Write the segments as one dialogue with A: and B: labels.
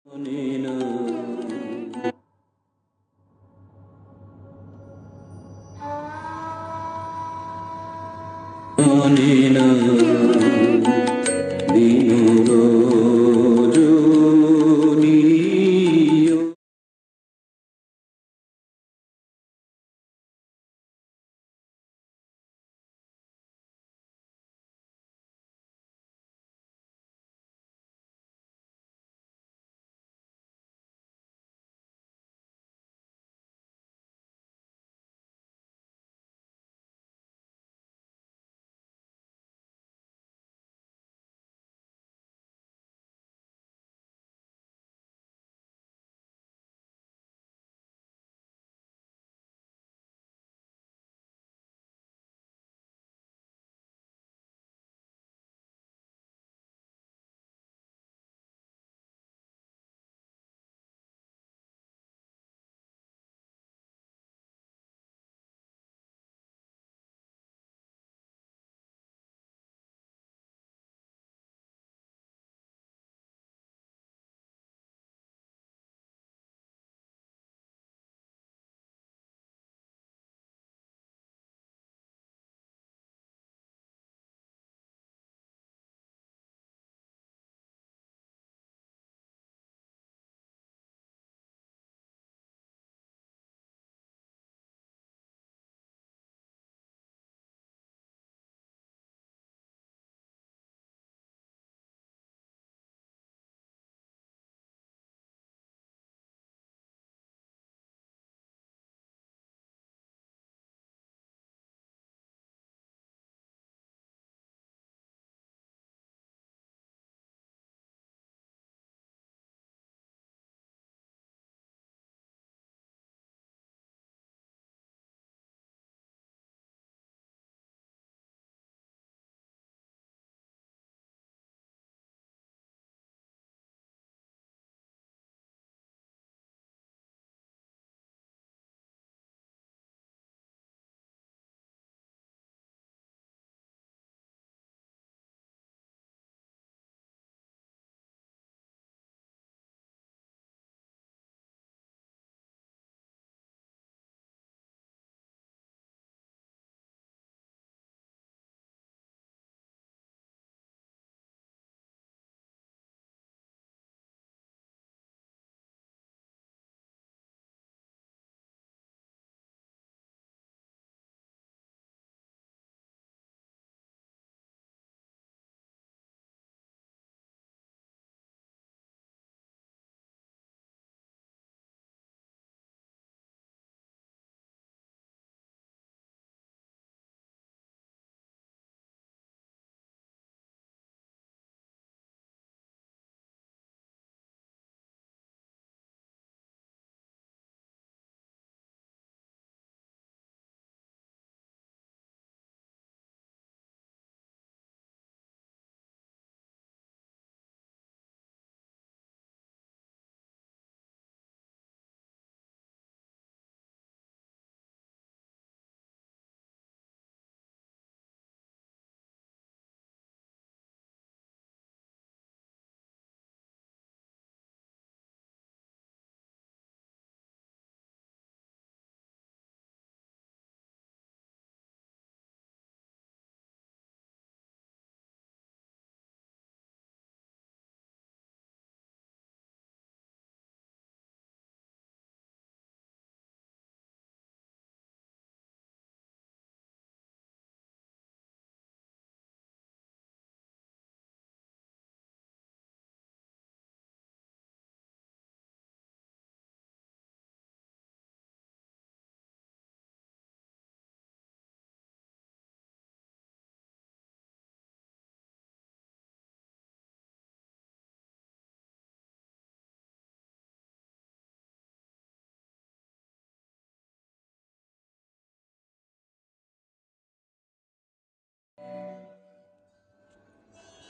A: অনিনা অনিনা দিন রজনী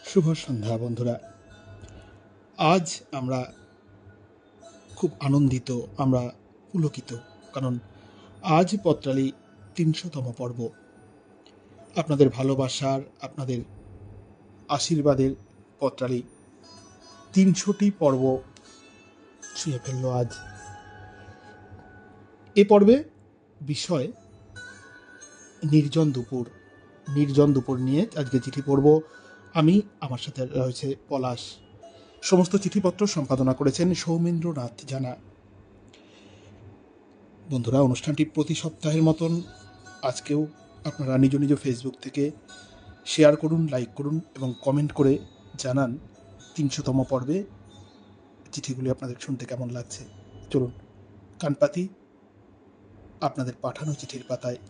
B: শুভ সন্ধ্যা বন্ধুরা। আজ আমরা খুব আনন্দিত, আমরা পুলকিত, কারণ আজ পত্রালি ৩০০তম পর্ব। আপনাদের ভালোবাসার, আপনাদের আশীর্বাদের পত্রালি ৩০০টি পর্ব ছুঁয়ে ফেললো আজ। এ পর্বে বিষয় নির্জন দুপুর। নির্জন দুপুর নিয়ে আজকে চিঠি পড়ব আমি, আমার সাথে রয়েছে পলাশ। সমস্ত চিঠিপত্র সম্পাদনা করেছেন সৌমেন্দ্রনাথ জানা। বন্ধুরা, অনুষ্ঠানটি প্রতি সপ্তাহের মতন আজকেও আপনারা নিজ নিজ ফেসবুক থেকে শেয়ার করুন, লাইক করুন এবং কমেন্ট করে জানান ৩০০তম পর্বে চিঠিগুলি আপনাদের শুনতে কেমন লাগছে। চলুন কানপাতি আপনাদের পাঠানো চিঠির পাতায়।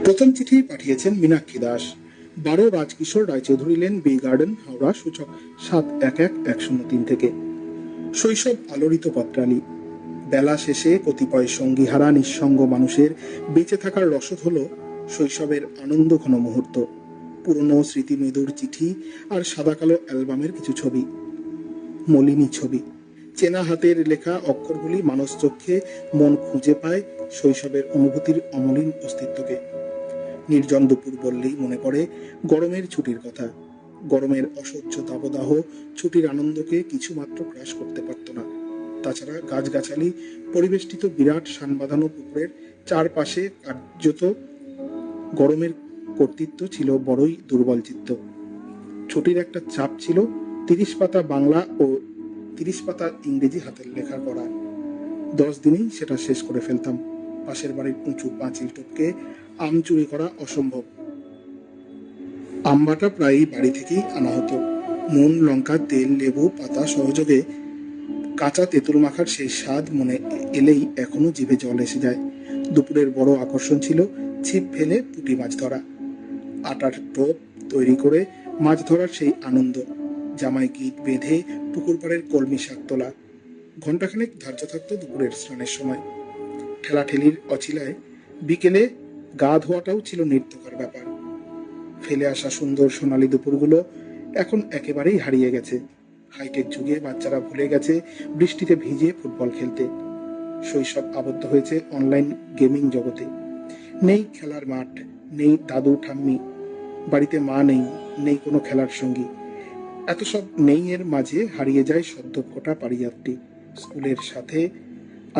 B: প্রথম চিঠি পাঠিয়েছেন Meenakshi Das. 12 Rajkishore Roychowdhury lane, B garden, Howrah, সূচক 711103 থেকে। শৈশব আলোড়িত পত্রালি। বেলা শেষে কতিপয় সঙ্গীহারা নিঃসঙ্গ মানুষের বেঁচে থাকার রসদ হলো শৈশবের আনন্দ ঘন মুহূর্ত, পুরনো স্মৃতিমধুর চিঠি আর সাদা কালো অ্যালবামের কিছু ছবি, মলিনী ছবি। চেনা হাতের লেখা অক্ষরগুলি মানস চক্ষে মন খুঁজে পায় শৈশবের অনুভূতির অমলিন অস্তিত্বকে। নির্জন দুপুর বললেই মনে পড়ে গরমের ছুটির কথা। গরমের অসহ্য দাবদাহ ছুটির আনন্দকে কিছুমাত্র গ্রাস করতে পারত না। তাছাড়া গাছগাছালি পরিবেষ্টিত বিরাট সান বাঁধানো পুকুরের চারপাশে কার্যত গরমের কর্তৃত্ব ছিল বড়ই দুর্বল চিত্ত। ছুটির একটা চাপ ছিল 30 পাতা বাংলা ও 30 পাতা ইংরেজি হাতের লেখা করা। 10 দিনেই সেটা শেষ করে ফেলতাম। পাশের বাড়ির উঁচু পাঁচিল টপকে আম চুরি করা অসম্ভব। আমবাটা প্রায়ই বাড়ি থেকেই আনা হতো। নুন, লঙ্কা, তেল, লেবু পাতা সহযোগে কাঁচা তেঁতুল মাখার সেই স্বাদ মনে এলেই এখনো জিভে জল এসে যায়। দুপুরের বড় আকর্ষণ ছিল ছিপ ফেলে পুঁটি মাছ ধরা। আটার টোপ তৈরি করে মাছ ধরার সেই আনন্দ। জামাই গিট বেঁধে পুকুর পাড়ের কলমি শাক তোলা। ঘণ্টাখানেক ধার্য থাকতো দুপুরের স্নানের সময়। ঠেলাঠেলির অছিলায় বিকেলে গা ধোয়াটাও ছিল নৃত্যকর ব্যাপার। ফেলে আসা সুন্দর সোনালী দুপুরগুলো এখন একেবারেই হারিয়ে গেছে। হাইটেক যুগে বাচ্চারা ভুলে গেছে বৃষ্টিতে ভিজে ফুটবল খেলতে। শৈশব আবদ্ধ হয়েছে অনলাইন গেমিং জগতে। নেই খেলার মাঠ, নেই দাদু ঠাম্মি, বাড়িতে মা নেই, নেই কোনো খেলার সঙ্গী। এত সব নেই এর মাঝে হারিয়ে যায় সদ্য ফোটা পারিয়াত্রি। স্কুলের সাথে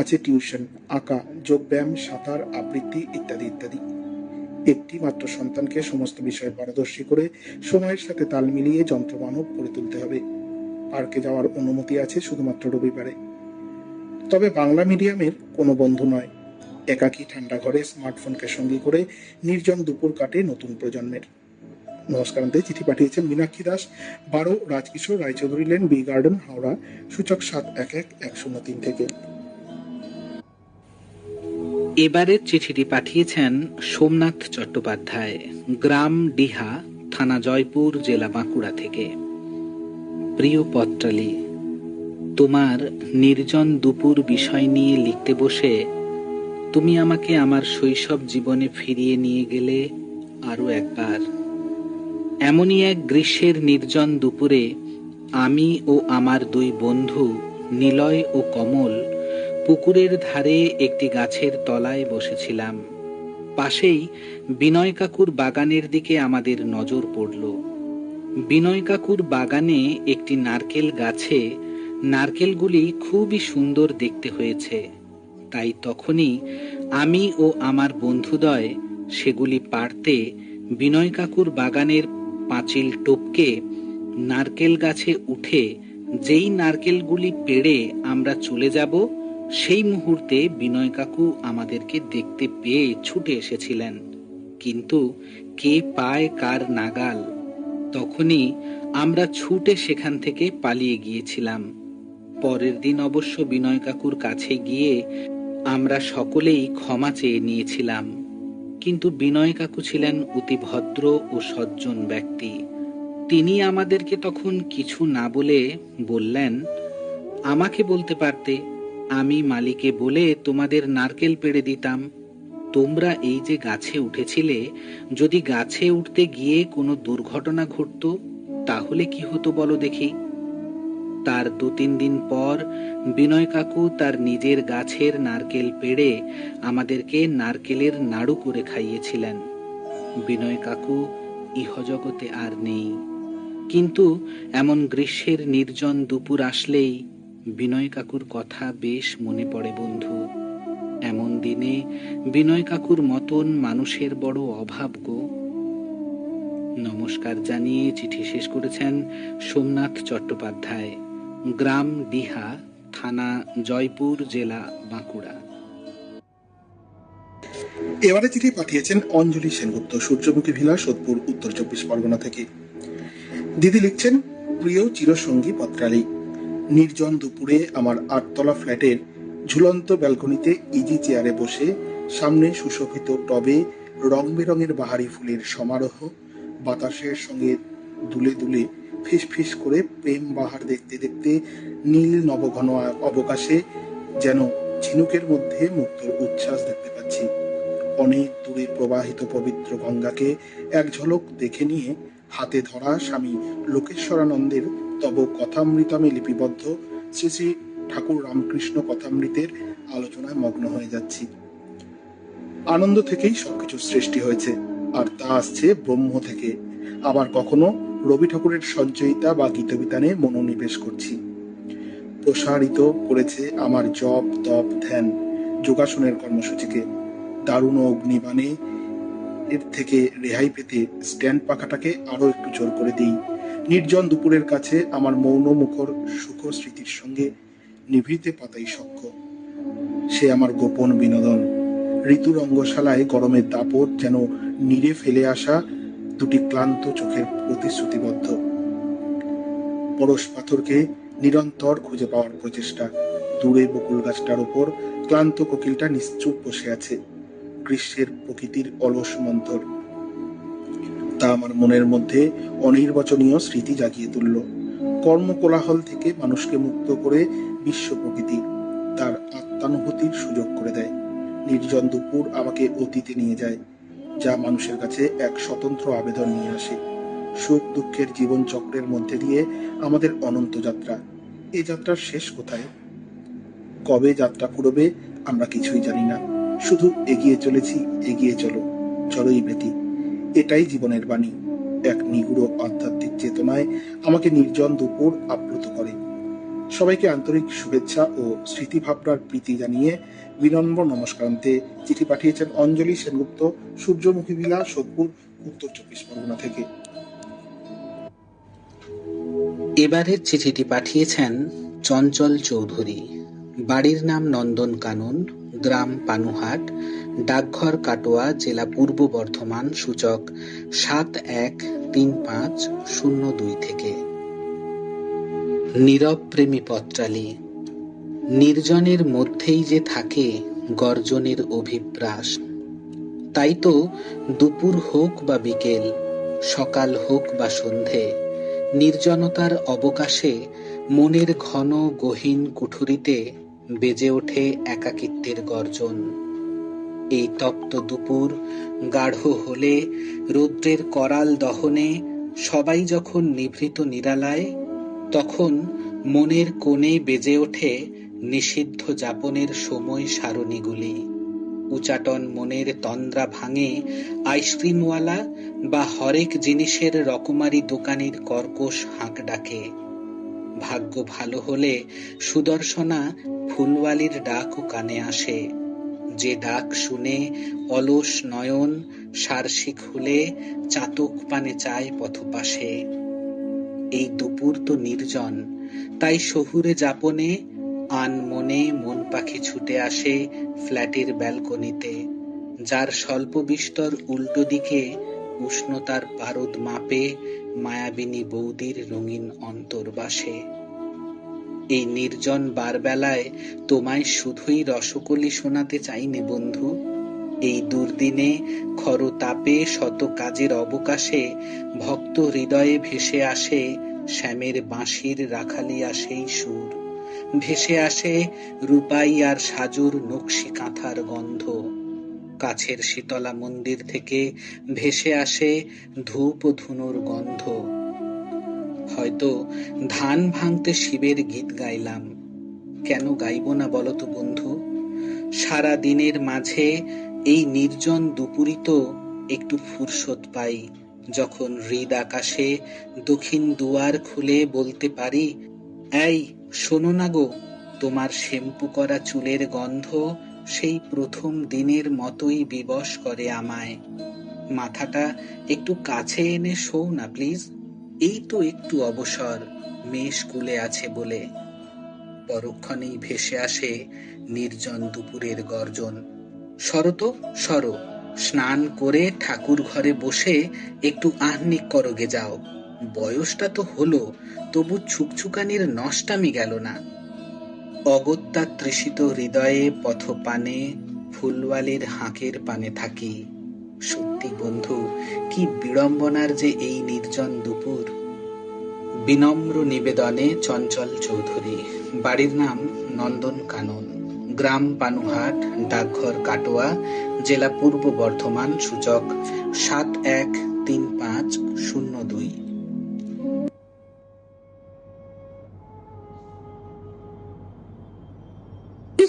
B: আছে টিউশন, আঁকা, যোগব্যায়াম, সাঁতার, আবৃত্তি ইত্যাদি ইত্যাদি। একটি মাত্র সন্তানকে সমস্ত বিষয়ে পারদর্শী করে সময়ের সাথে তাল মিলিয়ে যন্ত্রমানব করে তুলতে হবে। পার্কে যাওয়ার অনুমতি আছে শুধুমাত্র রবিবারে। তবে বাংলা মিডিয়ামের কোনো বন্ধু নয়। একাকী ঠান্ডা ঘরে স্মার্টফোনকে সঙ্গী করে নির্জন দুপুর কাটে নতুন প্রজন্মের। নমস্কারান্তে চিঠি পাঠিয়েছেন Meenakshi Das. 12 Rajkishore Roychowdhury lane, B garden, Howrah, সূচক 711103 থেকে।
A: এবারের চিঠিটি পাঠিয়েছেন সোমনাথ চট্টোপাধ্যায়, গ্রাম ডিহা, থানা জয়পুর, জেলা বাঁকুড়া থেকে। প্রিয় পত্রালি, তোমার নির্জন দুপুর বিষয় নিয়ে লিখতে বসে তুমি আমাকে আমার শৈশব জীবনে ফিরিয়ে নিয়ে গেলে আরো একবার। এমনই এক গ্রীষ্মের নির্জন দুপুরে আমি ও আমার 2 বন্ধু নিলয় ও কমল পুকুরের ধারে একটি গাছের তলায় বসেছিলাম। পাশেই বিনয় কাকুর বাগানের দিকে আমাদের নজর পড়ল। বিনয় কাকুর বাগানে একটি নারকেল গাছে নারকেলগুলি খুবই সুন্দর দেখতে হয়েছে। তাই তখনই আমি ও আমার বন্ধুদ্বয় সেগুলি পাড়তে বিনয় কাকুর বাগানের পাঁচিল টপকে নারকেল গাছে উঠে যেই নারকেলগুলি পেড়ে আমরা চলে যাব, সেই মুহূর্তে বিনয় কাকু আমাদেরকে দেখতে পেয়ে ছুটে এসেছিলেন। কিন্তু কে পায় কার নাগাল, তখনই আমরা ছুটে সেখান থেকে পালিয়ে গিয়েছিলাম। পরের দিন অবশ্য বিনয় কাকুর কাছে গিয়ে আমরা সকলেই ক্ষমা চেয়ে নিয়েছিলাম। কিন্তু বিনয় কাকু ছিলেন অতি ভদ্র ও সজ্জন ব্যক্তি। তিনি আমাদেরকে তখন কিছু না বলে বললেন, আমাকে বলতে পারতে, আমি মালিকে বলে তোমাদের নারকেল পেড়ে দিতাম। তোমরা এই যে গাছে উঠেছিলে, যদি গাছে উঠতে গিয়ে কোনো দুর্ঘটনা ঘটতো তাহলে কি হতো বলো দেখি। তার 2-3 দিন পর বিনয় কাকু তার নিজের গাছের নারকেল পেড়ে আমাদেরকে নারকেলের নাড়ু করে খাইয়েছিলেন। বিনয় কাকু ইহজগতে আর নেই, কিন্তু এমন গ্রীষ্মের নির্জন দুপুর আসলেই বিনয় কাকুর কথা বেশ মনে পড়ে বন্ধু। এমন দিনে বিনয় কাকুর মতন মানুষের বড় অভাব গো। নমস্কার জানিয়ে চিঠি শেষ করেছেন সোমনাথ চট্টোপাধ্যায়, গ্রাম ডিহা, থানা জয়পুর, জেলা বাঁকুড়া।
B: এবারে চিঠি পাঠিয়েছেন অঞ্জলি সেনগুপ্ত, সূর্যমুখী ভিলা, সোদপুর, উত্তর 24 পরগনা থেকে। দিদি লিখছেন, প্রিয় চিরসঙ্গী পত্রালী, নির্জন দুপুরে আমার 8তলা ফ্ল্যাটের ঝুলন্ত ব্যালকনিতে ইজি চেয়ারে বসে সামনে সুশোভিত টবে রং বেরঙের বাহারি ফুলের সমারোহ, বাতাসের সঙ্গে দুলে দুলে ফিস ফিস করে প্রেম বাহার দেখতে দেখতে নীল নবঘন অবকাশে যেন ঝিনুকের মধ্যে মুক্তোর উচ্ছ্বাস দেখতে পাচ্ছি। অনেক দূরে প্রবাহিত পবিত্র গঙ্গাকে এক ঝলক দেখে নিয়ে হাতে ধরা স্বামী লোকেশ্বরানন্দের তব কথামৃতমে লিপিবদ্ধ শ্রী শ্রী ঠাকুর রামকৃষ্ণ কথামৃতের আলোচনায় মগ্ন হয়ে যাচ্ছি। আনন্দ থেকেই সবকিছু সৃষ্টি হয়েছে, আর তা আসছে ব্রহ্ম থেকে। আবার কখনো রবি ঠাকুরের সঞ্চয়িতা বা গীতবিতানে মনোনিবেশ করছি। প্রসারিত করেছে আমার জপ, তপ, ধ্যান, যোগাসনের কর্মসূচিকে। দারুণ অগ্নিবাণে এর থেকে রেহাই পেতে স্ট্যান্ড পাখাটাকে আরো একটু জোর করে দিই। নির্জন দুপুরের কাছে আমার মৌন মুখর সুখ স্মৃতির সঙ্গে নিভৃতে পাতাই সখ্য। সে আমার গোপন বিনোদন। ঋতু রঙ্গশালায় গরমের দাপট যেন নীড়ে ফেলে আসা দুটি ক্লান্ত চোখের প্রতিশ্রুতিবদ্ধ। পরশ পাথরকে নিরন্তর খুঁজে পাওয়ার প্রচেষ্টা। দূরে বকুল গাছটার উপর ক্লান্ত কোকিলটা নিশ্চুপ বসে আছে, গ্রীষ্মের প্রকৃতির অলস মন্থর। তা আমার মনের মধ্যে অনির্বচনীয় স্মৃতি জাগিয়ে তুলল। কর্মকোলাহল থেকে মানুষকে মুক্ত করে বিশ্ব প্রকৃতি তার আত্মানুভূতির সুযোগ করে দেয়। নির্জন দুপুর আমাকে অতীতে নিয়ে যায়, যা মানুষের কাছে এক স্বতন্ত্র আবেদন নিয়ে আসে। সুখ দুঃখের জীবন চক্রের মধ্যে দিয়ে আমাদের অনন্ত যাত্রা। এই যাত্রার শেষ কোথায়? কবে যাত্রা ফুরবে আমরা কিছুই জানি না, শুধু এগিয়ে চলেছি, এগিয়ে চলো, চলোই বেতি। এটাই জীবনের বাণী। এক নিগুড় আধ্যাত্মিক চেতনায় আমাকে নির্জন দুপুর আপ্লুত করে। সবাইকে আন্তরিক শুভেচ্ছা ও স্মৃতিভাবনার প্রীতি জানিয়ে বিনম্র নমস্কারান্তে চিঠি পাঠিয়েছেন অঞ্জলি সেনগুপ্ত, সূর্যমুখী ভিলা, সোদপুর, উত্তর 24 পরগনা থেকে।
A: এবারের চিঠিটি পাঠিয়েছেন চঞ্চল চৌধুরী, বাড়ির নাম নন্দন কানন, গ্রাম পানুহাট, ডাকঘর কাটোয়া, জেলা পূর্ব বর্ধমান, সূচক 713502 থেকে। নীরব প্রেমী পত্রালী, নির্জনের মধ্যেই যে থাকে গর্জনের অভিপ্রাস। তাই তো দুপুর হোক বা বিকেল, সকাল হোক বা সন্ধে, নির্জনতার অবকাশে মনের ঘন গহীন কুঠুরিতে বেজে ওঠে একাকিত্বের গর্জন। এই তপ্ত দুপুর গাঢ় হলে, রৌদ্রের করাল দহনে সবাই যখন নিভৃত নিরালায়, তখন মনের কোণে বেজে ওঠে নিষিদ্ধ যাপনের সময় সারণীগুলি। উচাটন মনের তন্দ্রা ভাঙে আইসক্রিমওয়ালা বা হরেক জিনিসের রকমারি দোকানির কর্কশ হাঁক ডাকে। ভাগ্য ভালো হলে সুদর্শনা ফুলওয়ালির ডাকও কানে আসে, যে ডাক শুনে অলস নয়ন সারসি খুলে চাতক পানে চায় পথপাশে। এই দুপুর তো নির্জন, তাই শহুরে যাপনে আনমনে মন পাখি ছুটে আসে ফ্ল্যাটের ব্যালকনিতে, যার স্বল্প বিস্তর উল্টো দিকে উষ্ণতার পারদ মাপে মায়াবিনী বৌদির রঙিন অন্তর্বাসে। এই নির্জন বারবেলায় তোমায় শুধুই রসকলি শোনাতে চাইনে বন্ধু। এই দুর্দিনে খর তাপে শত কাজের অবকাশে ভক্ত হৃদয়ে ভেসে আসে শ্যামের বাঁশির রাখালিয়া সেই সুর। ভেসে আসে রূপাই আর সাজুর নকশি কাঁথার গন্ধ। কাছের শীতলা মন্দির থেকে ভেসে আসে ধূপ ও ধুনোর গন্ধ। হয়তো ধান ভাঙতে শিবের গীত গাইলাম, কেন গাইব না বলতো বন্ধু? সারা দিনের মাঝে এই নির্জন দুপুরই তো একটু ফুরসত পাই, যখন হৃদ আকাশে দক্ষিণ দুয়ার খুলে বলতে পারি, এই শোনো না গো, তোমার শ্যাম্পু করা চুলের গন্ধ সেই প্রথম দিনের মতোই বিবশ করে আমায়। মাথাটা একটু কাছে এনে শোও না প্লিজ, এই তো একটু অবসর, মেয়ে স্কুলে আছে বলে। পরক্ষণেই ভেসে আসে নির্জন দুপুরের গর্জন, সরো তো সরো, স্নান করে ঠাকুর ঘরে বসে একটু আহ্নিক করগে যাও। বয়সটা তো হলো, তবু ছুকছুকানির নষ্টামি গেল না। অগত্যা তৃষিত হৃদয়ে পথপানে ফুলওয়ালির হাঁকের পানে থাকি। সত্যি বন্ধু, কি বিড়ম্বনার যে এই নির্জন দুপুর। বিনম্র নিবেদনে চঞ্চল চৌধুরী, বাড়ির নাম নন্দন কানন, গ্রাম পানুহাট, ডাকঘর কাটোয়া, জেলা পূর্ব বর্ধমান, সূচক 713502।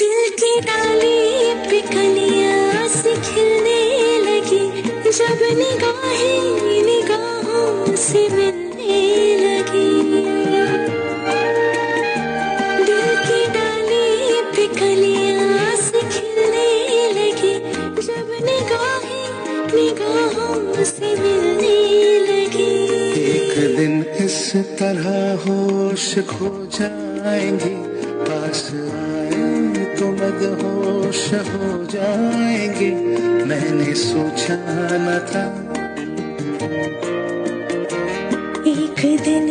C: दिल की डाली पे कलियां सी खिलने लगी, जब निगाहें निगाहों से मिलने लगी। दिल की डाली पे कलियां सी खिलने लगी, जब निगाहें निगाहों से मिलने लगी।
D: एक दिन इस तरह होश खो जाएंगे, पास आए तो मदहोश हो जाएंगे। मैंने सोचा न था
C: एक दिन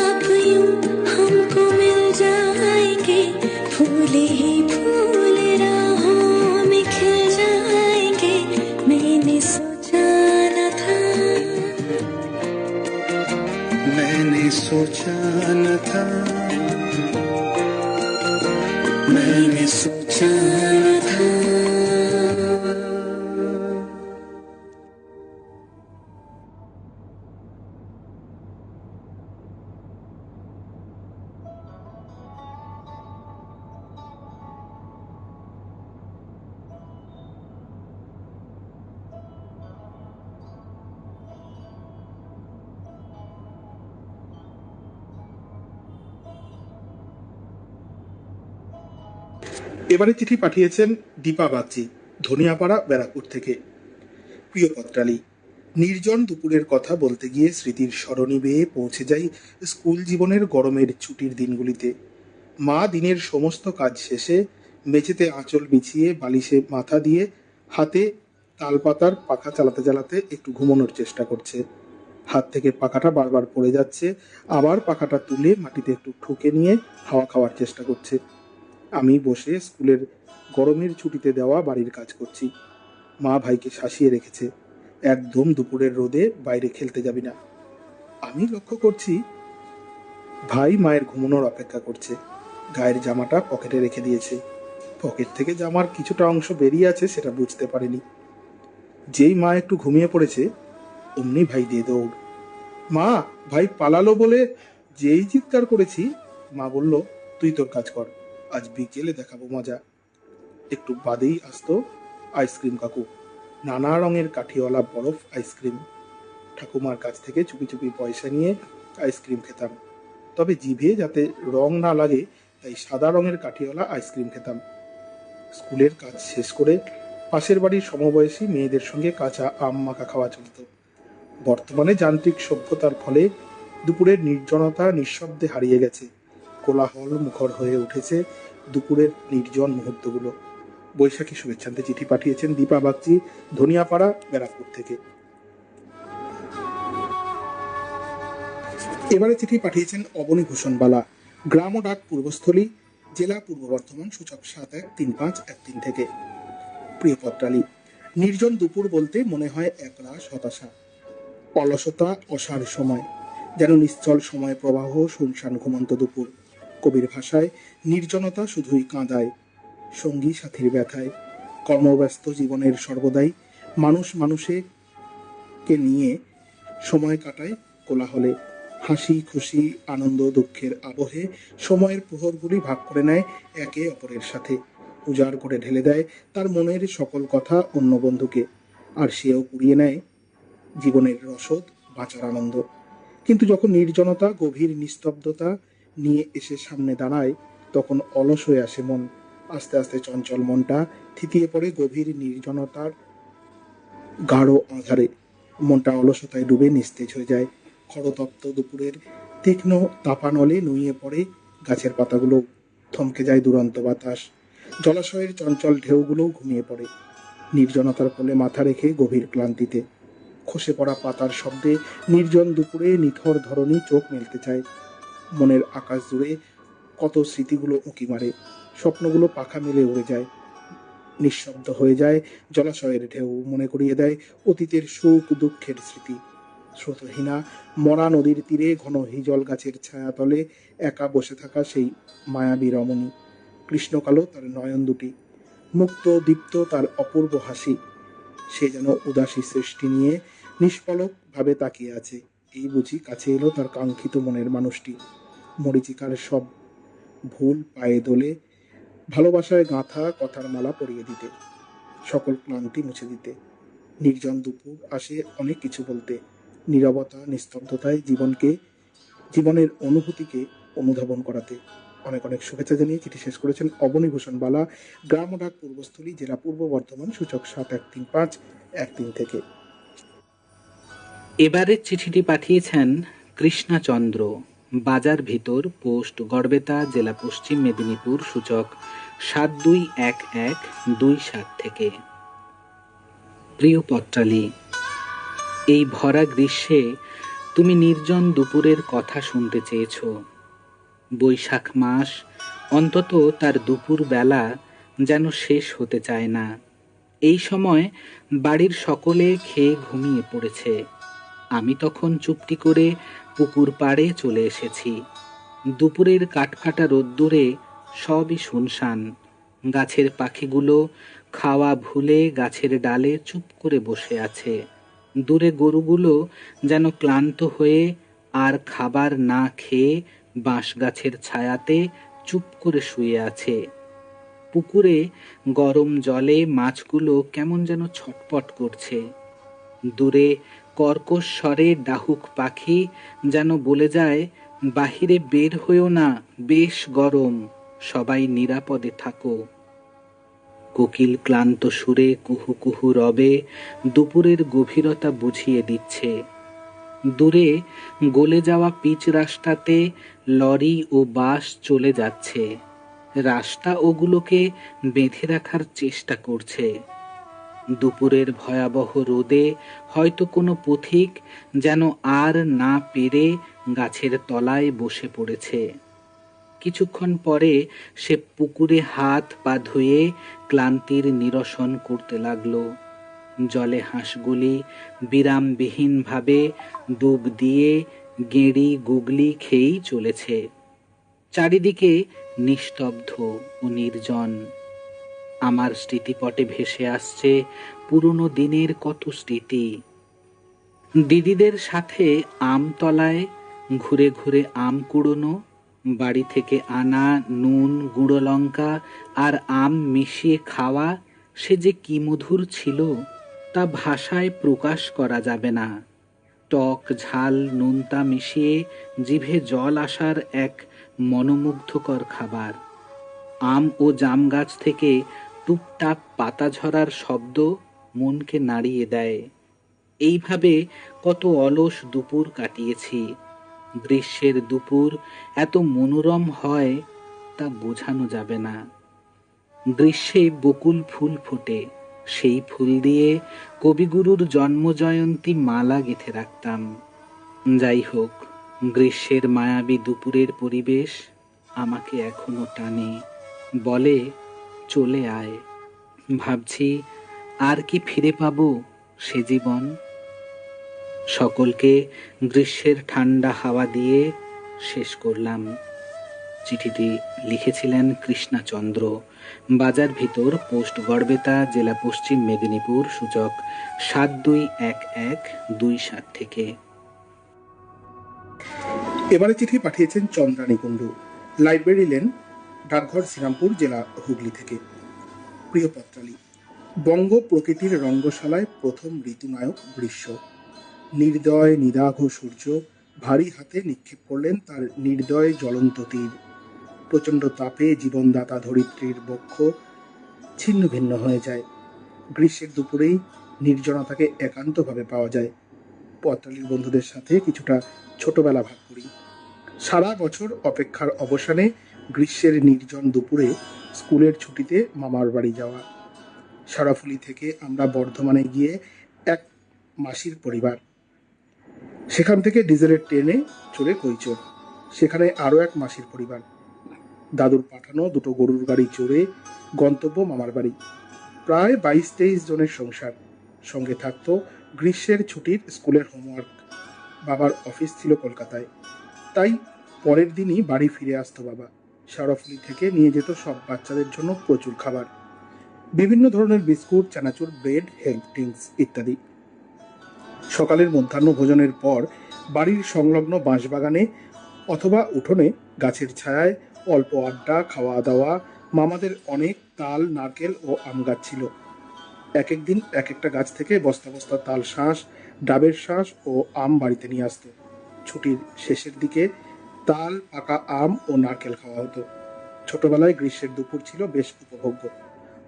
C: आप यूं हमको मिल जाएंगे, फूल ही फूल राहों में खिल जाएंगे। मैंने सोचा न था,
D: मैंने सोचा न था, मैंने सोचा न था।
B: এবারে চিঠি পাঠিয়েছেন দীপা বাগচি, ধনিয়াপাড়া, ব্যারাকপুর থেকে। প্রিয় পত্রালী, নির্জন দুপুরের কথা বলতে গিয়ে স্মৃতির সরণি বেয়ে পৌঁছে যাই স্কুল জীবনের গরমের ছুটির দিনগুলিতে। মা দিনের সমস্ত কাজ শেষে মেঝেতে আঁচল বিছিয়ে বালিশে মাথা দিয়ে হাতে তালপাতার পাখা চালাতে চালাতে একটু ঘুমানোর চেষ্টা করছে। হাত থেকে পাখাটা বারবার পড়ে যাচ্ছে, আবার পাখাটা তুলে মাটিতে একটু ঠুকে নিয়ে হাওয়া খাওয়ার চেষ্টা করছে। আমি বসে স্কুলের গরমের ছুটিতে দেওয়া বাড়ির কাজ করছি। মা ভাইকে শাসিয়ে রেখেছে, একদম দুপুরের রোদে বাইরে খেলতে যাবি না। আমি লক্ষ্য করছি ভাই মায়ের ঘুমানোর অপেক্ষা করছে, গায়ের জামাটা পকেটে রেখে দিয়েছে। পকেট থেকে জামার কিছুটা অংশ বেরিয়ে আছে, সেটা বুঝতে পারেনি। যেই মা একটু ঘুমিয়ে পড়েছে, অমনি ভাই দিয়ে দৌড়। মা, ভাই পালালো বলে যেই চিৎকার করেছি, মা বলল, তুই তোর কাজ কর, আজ বিকেলে দেখাবো মজা। একটু বাদেই আসতো আইসক্রিম কাকু, নানা রঙের কাঠিওয়ালা বরফ আইসক্রিম। ঠাকুমার কাছ থেকে চুপি চুপি পয়সা নিয়ে আইসক্রিম খেতাম, তবে জিভে যাতে রং না লাগে তাই সাদা রঙের কাঠিওয়ালা আইসক্রিম খেতাম। স্কুলের কাজ শেষ করে পাশের বাড়ির সমবয়সী মেয়েদের সঙ্গে কাঁচা আম মাখা খাওয়া চলত। বর্তমানে যান্ত্রিক সভ্যতার ফলে দুপুরের নির্জনতা নিঃশব্দে হারিয়ে গেছে, কোলাহল মুখর হয়ে উঠেছে দুপুরের নির্জন মুহূর্তগুলো। বৈশাখী শুভেচ্ছান্তে চিঠি পাঠিয়েছেন দীপা বাগচি, ধনিয়াপাড়া, ব্যারাকপুর থেকে। এবারে চিঠি পাঠিয়েছেন অবনী ভূষণ বালা, গ্রাম ও ডাক পূর্বস্থলী, জেলা পূর্ব বর্ধমান, সূচক 713513 থেকে। প্রিয় পত্রালী, নির্জন দুপুর বলতে মনে হয় একরাশ হতাশা, অলসতা, অসার সময়, যেন নিশ্চল সময় প্রবাহ, শুনশান ঘুমন্ত দুপুর। কবির ভাষায় নির্জনতা শুধুই কাঁদায়, সঙ্গী সাথীর ব্যথায়। কর্মব্যস্ত জীবনের সর্বদাই মানুষ মানুষকে নিয়ে সময় কাটায় কোলাহলে। হাসি খুশি আনন্দ দুঃখের আবহে সময়ের প্রহরগুলি ভাগ করে নেয় একে অপরের সাথে। উজাড় করে ঢেলে দেয় তার মনের সকল কথা অন্য বন্ধুকে, আর সেও কুড়িয়ে নেয় জীবনের রসদ, বাঁচার আনন্দ। কিন্তু যখন নির্জনতা গভীর নিস্তব্ধতা নিয়ে এসে সামনে দাঁড়ায়, তখন অলস হয়ে আসে মন। আস্তে আস্তে চঞ্চল মনটা থিতিয়ে পড়ে গভীর নির্জনতার গাঢ় আঁধারে। মনটা অলসতায় ডুবে নিস্তেজ হয়ে যায়। খড়তপ্ত দুপুরের তীক্ষ্ণ তাপানলে নুইয়ে পড়ে গাছের পাতাগুলো, থমকে যায় দুরন্ত বাতাস। জলাশয়ের চঞ্চল ঢেউগুলোও ঘুমিয়ে পড়ে নির্জনতার কোলে মাথা রেখে গভীর ক্লান্তিতে। খসে পড়া পাতার শব্দে নির্জন দুপুরে নিথর ধরনী চোখ মেলতে চায়। মনের আকাশ জুড়ে কত স্মৃতিগুলো উঁকি মারে, স্বপ্নগুলো পাখা মেলে উড়ে যায়। নিঃশব্দ হয়ে যায় জলাশয়ের ঢেউ, মনে করিয়ে দেয় অতীতের সুখ দুঃখের স্মৃতি। স্রোতহীনা মরা নদীর তীরে ঘন হিজল গাছের ছায়াতলে একা বসে থাকা সেই মায়াবী রমণী। কৃষ্ণকালো তার নয়ন দুটি, মুক্ত দীপ্ত তার অপূর্ব হাসি। সে যেন উদাসী সৃষ্টি নিয়ে নিষ্পলক ভাবে তাকিয়ে আছে। এই বুঝি কাছে এলো তার কাঙ্ক্ষিত মনের মানুষটি, মরীচিকার সব ভুল পায়ে দোলে, ভালোবাসায় গাঁথা কথার মালা পরিয়ে দিতে, সকল ক্লান্তি মুছে দিতে। নির্জন দুপুর আসে অনেক কিছু বলতে, নীরবতা নিস্তব্ধতায় জীবনের অনুভূতিকে অনুধাবন করাতে। অনেক অনেক শুভেচ্ছা জানিয়ে চিঠি শেষ করেছেন অবনীভূষণ বালা, গ্রাম ও ডাক পূর্বস্থলী, জেলা পূর্ব বর্ধমান, সূচক 713513 থেকে।
A: এবারের চিঠিটি পাঠিয়েছেন কৃষ্ণাচন্দ্র, বাজার ভিতর, পোস্ট গড়বেতা, জেলা পশ্চিম মেদিনীপুর, সূচক 721127 থেকে। প্রিয় পত্রালী, এই ভরা গ্রীষ্মে তুমি নির্জন দুপুরের কথা শুনতে চেয়েছ। বৈশাখ মাস অন্তত তার দুপুর বেলা যেন শেষ হতে চায় না। এই সময় বাড়ির সকলে খেয়ে ঘুমিয়ে পড়েছে। আমি তখন চুপটি করে পুকুর পাড়ে চলে এসেছি। দুপুরের কাঠফাটা রোদ্দুরে সবই শুনশান। গাছের পাখিগুলো খাওয়া ভুলে গাছের ডালে চুপ করে বসে আছে। দূরে গরুগুলো যেন ক্লান্ত হয়ে আর খাবার না খেয়ে বাঁশ গাছের ছায়াতে চুপ করে শুয়ে আছে। পুকুরে গরম জলে মাছগুলো কেমন যেন ছটপট করছে। দূরে কর্কশ স্বরে ডাহুক পাখি যেন বলে যায়, বাহিরে বের হয়েও না, বেশ গরম, সবাই নিরাপদে থাকো। কোকিল ক্লান্ত সুরে কুহু কুহু রবে দুপুরের গভীরতা বুঝিয়ে দিচ্ছে। দূরে গলে যাওয়া পিচ রাস্তাতে লরি ও বাস চলে যাচ্ছে। রাস্তা ওগুলোকে বেঁধে রাখার চেষ্টা করছে। দুপুরের ভয়াবহ রোদে হয়তো কোনো পথিক যেন আর না পেরে গাছের তলায় বসে পড়েছে। কিছুক্ষণ পরে সে পুকুরে হাত পা ধুয়ে ক্লান্তির নিরসন করতে লাগলো। জলে হাঁসগুলি বিরামবিহীনভাবে ডুব দিয়ে গেঁড়ি গুগলি খেয়েই চলেছে। চারিদিকে নিস্তব্ধ ও নির্জন। আমার স্মৃতিপটে ভেসে আসছে পুরনো দিনের কত স্মৃতি। দিদিদের সাথে আমতলায় ঘুরে ঘুরে আম কুড়োনো, বাড়ি থেকে আনা নুন, গুঁড়ো লঙ্কা আর আম মিশিয়ে খাওয়া, সে যে কি মধুর ছিল তা ভাষায় প্রকাশ করা যাবে না। টক ঝাল নোনতা মিশিয়ে জিভে জল আসার এক মনোমুগ্ধকর খাবার। আম ও জাম গাছ থেকে টুপটাপ পাতা ঝরার শব্দ মনকে নাড়িয়ে দেয়। এইভাবে কত অলস দুপুর কাটিয়েছি। গ্রীষ্মের দুপুর এত মনোরম হয় তা বোঝানো যাবে না। গ্রীষ্মে বকুল ফুল ফোটে, সেই ফুল দিয়ে কবিগুরুর জন্মজয়ন্তী মালা গেঁথে রাখতাম। যাই হোক, গ্রীষ্মের মায়াবী দুপুরের পরিবেশ আমাকে এখনো টানে, বলে চলে আয়। ভাবছি আর কি ফিরে পাবো সে জীবন। সকলকে গ্রীষ্মের ঠান্ডা হাওয়া দিয়ে শেষ করলাম। চিঠিটি লিখেছিলেন কৃষ্ণাচন্দ্র, বাজার ভিতর, পোস্ট গড়বেতা, জেলা পশ্চিম মেদিনীপুর, সূচক 721127 থেকে।
B: এবারে চিঠি পাঠিয়েছেন চন্দ্রানী কুণ্ডু, লাইব্রেরি লেন, ডাকঘর শ্রীরামপুর, জেলা হুগলি থেকে। প্রিয় পত্রালী, বঙ্গ প্রকৃতির রঙ্গশালায় প্রথম ঋতুনায়ক গ্রীষ্ম। নির্দয় নিদাঘ সূর্য ভারী হাতে নিক্ষেপ করলেন তার নির্দয় জ্বলন্ত তীর। প্রচণ্ড তাপে জীবনদাতা ধরিত্রীর বক্ষ ছিন্ন ভিন্ন হয়ে যায়। গ্রীষ্মের দুপুরেই নির্জনতাকে একান্তভাবে পাওয়া যায়। পত্রালীর বন্ধুদের সাথে কিছুটা ছোটবেলা ভাগ করি। সারা বছর অপেক্ষার অবসানে গ্রীষ্মের নির্জন দুপুরে স্কুলের ছুটিতে মামার বাড়ি যাওয়া। সারাফুলি থেকে আমরা বর্ধমানে গিয়ে এক মাসির পরিবার, সেখান থেকে ডিজেলের ট্রেনে চড়ে কৈচর, সেখানে আরও এক মাসির পরিবার। দাদুর পাঠানো দুটো গরুর গাড়ি চড়ে গন্তব্য মামার বাড়ি। প্রায় 22-23 জনের সংসার। সঙ্গে থাকতো গ্রীষ্মের ছুটির স্কুলের হোমওয়ার্ক। বাবার অফিস ছিল কলকাতায়, তাই পরের দিনই বাড়ি ফিরে আসতো বাবা। সারাফুলি থেকে নিয়ে যেত সব বাচ্চাদের জন্য প্রচুর খাবার, বিভিন্ন ধরনের বিস্কুট, চানাচুর, ব্রেড, হেলথ ড্রিঙ্কস ইত্যাদি। সকালের মধ্যাহ্ন ভোজনের পর বাড়ির সংলগ্ন বাঁশবাগানে অথবা উঠোনে গাছের ছায়ায় অল্প আড্ডা, খাওয়া দাওয়া। মামাদের অনেক তাল, নারকেল ও আম গাছ ছিল। এক একদিন এক একটা গাছ থেকে বস্তা বস্তা তাল শাঁস, ডাবের শাঁস ও আম বাড়িতে নিয়ে আসতো। ছুটির শেষের দিকে তাল, পাকা আম ও নারকেল খাওয়া হতো। ছোটবেলায় গ্রীষ্মের দুপুর ছিল বেশ উপভোগ্য।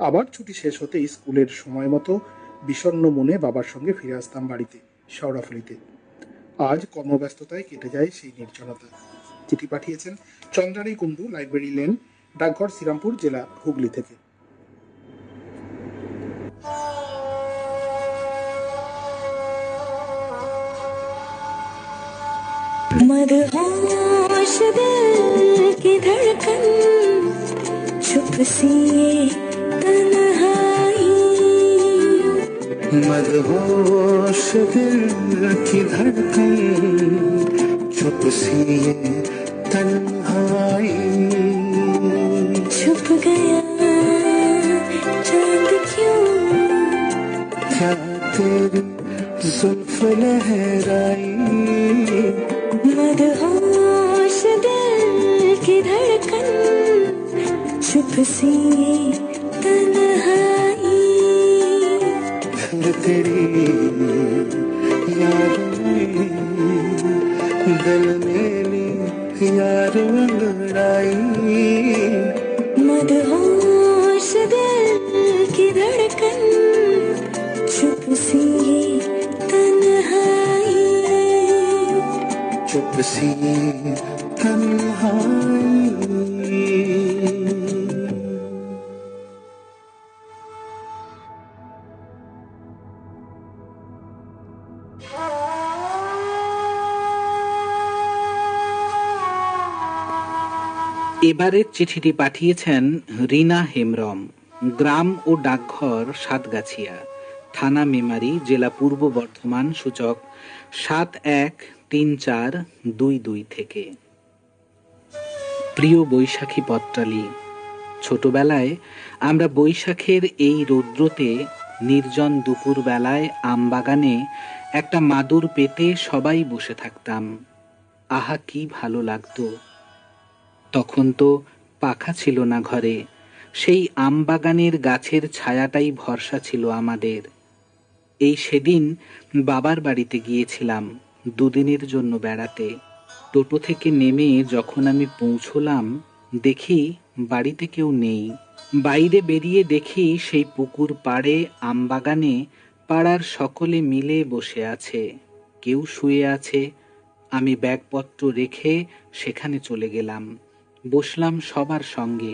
B: আবার ছুটি শেষ হতেই স্কুলের সময় মতো বিষণ্ণ মনে বাবার সঙ্গে ফিরে আসতাম বাড়িতে, শেওড়াফুলিতে। আজ কর্মব্যস্ততায় কেটে যায় সেই নির্জনতা। চিঠি পাঠিয়েছেন চন্দ্রানী কুণ্ডু, লাইব্রেরি লেন, ডাকঘর শ্রীরামপুর, জেলা হুগলি থেকে।
C: मदहोश दिल की धड़कन, चुप सी ये तन्हाई।
D: मदहोश दिल की धड़कन, चुप सी ये तन्हाई।
C: छुप गया चांद क्यों,
D: क्या तेरी जुल्फ लहराई।
C: मदहोश दिल की धड़कन, चुप सी ये तन्हाई।
D: फिर तेरी याद में दिल मेरी यार अंगड़ाई।
C: मदहोश दिल की धड़कन, चुप सी ये तन्हाई।
D: चुप सी तन्हाई।
A: এবারের চিঠিটি পাঠিয়েছেন রিনা হেমব্রম, গ্রাম ও ডাকঘর সাতগাছিয়া, থানা মেমারি, জেলা পূর্ব বর্ধমান, সূচক 713422 থেকে। প্রিয় বৈশাখী পত্রালী, ছোটবেলায় আমরা বৈশাখের এই রৌদ্রতে নির্জন দুপুর বেলায় আমবাগানে একটা মাদুর পেতে সবাই বসে থাকতাম। আহা, কি ভালো লাগতো! তখন তো পাখা ছিল না ঘরে, সেই আমবাগানের গাছের ছায়াটাই ভরসা ছিল আমাদের। এই সেদিন বাবার বাড়িতে গিয়েছিলাম দুদিনের জন্য বেড়াতে। টোটো থেকে নেমে যখন আমি পৌঁছলাম, দেখি বাড়িতে কেউ নেই। বাইরে বেরিয়ে দেখি সেই পুকুর পাড়ে আমবাগানে পাড়ার সকলে মিলে বসে আছে, কেউ শুয়ে আছে। আমি ব্যাগপত্র রেখে সেখানে চলে গেলাম, বসলাম সবার সঙ্গে,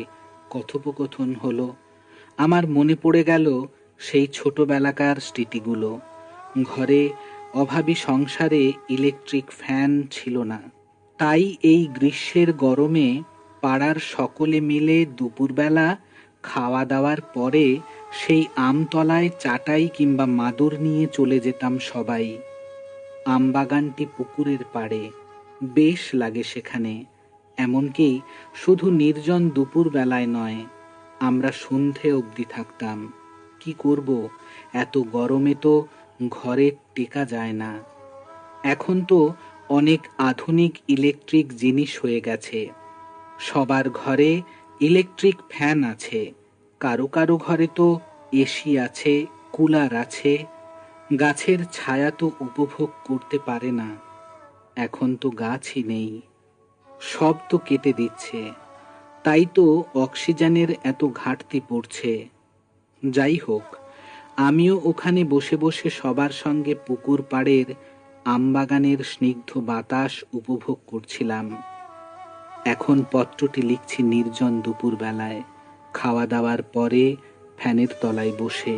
A: কথোপকথন হলো। আমার মনে পড়ে গেল সেই ছোটবেলাকার স্মৃতিগুলো। ঘরে অভাবী সংসারে ইলেকট্রিক ফ্যান ছিল না, তাই এই গ্রীষ্মের গরমে পাড়ার সকলে মিলে দুপুরবেলা খাওয়া দাওয়ার পরে সেই আমতলায় চাটাই কিংবা মাদুর নিয়ে চলে যেতাম সবাই। আমবাগানটি পুকুরের পাড়ে, বেশ লাগে সেখানে। এমনকি শুধু নির্জন দুপুর বেলায় নয়, আমরা সন্ধে অবধি থাকতাম। কি করব, এত গরমে তো ঘরে টেকা যায় না। এখন তো অনেক আধুনিক ইলেকট্রিক জিনিস হয়ে গেছে। সবার ঘরে ইলেকট্রিক ফ্যান আছে, কারো কারো ঘরে তো এসি আছে, কুলার আছে। গাছের ছায়া তো উপভোগ করতে পারে না। এখন তো গাছই নেই, সব তো কেটে দিচ্ছে। তাই তো অক্সিজেনের এত ঘাটতি পড়ছে। যাই হোক, আমিও ওখানে বসে বসে সবার সঙ্গে পুকুর পাড়ের আমবাগানের স্নিগ্ধ বাতাস উপভোগ করছিলাম। এখন পত্রটি লিখছি নির্জন দুপুর বেলায়, খাওয়া দাওয়ার পরে ফ্যানের তলায় বসে।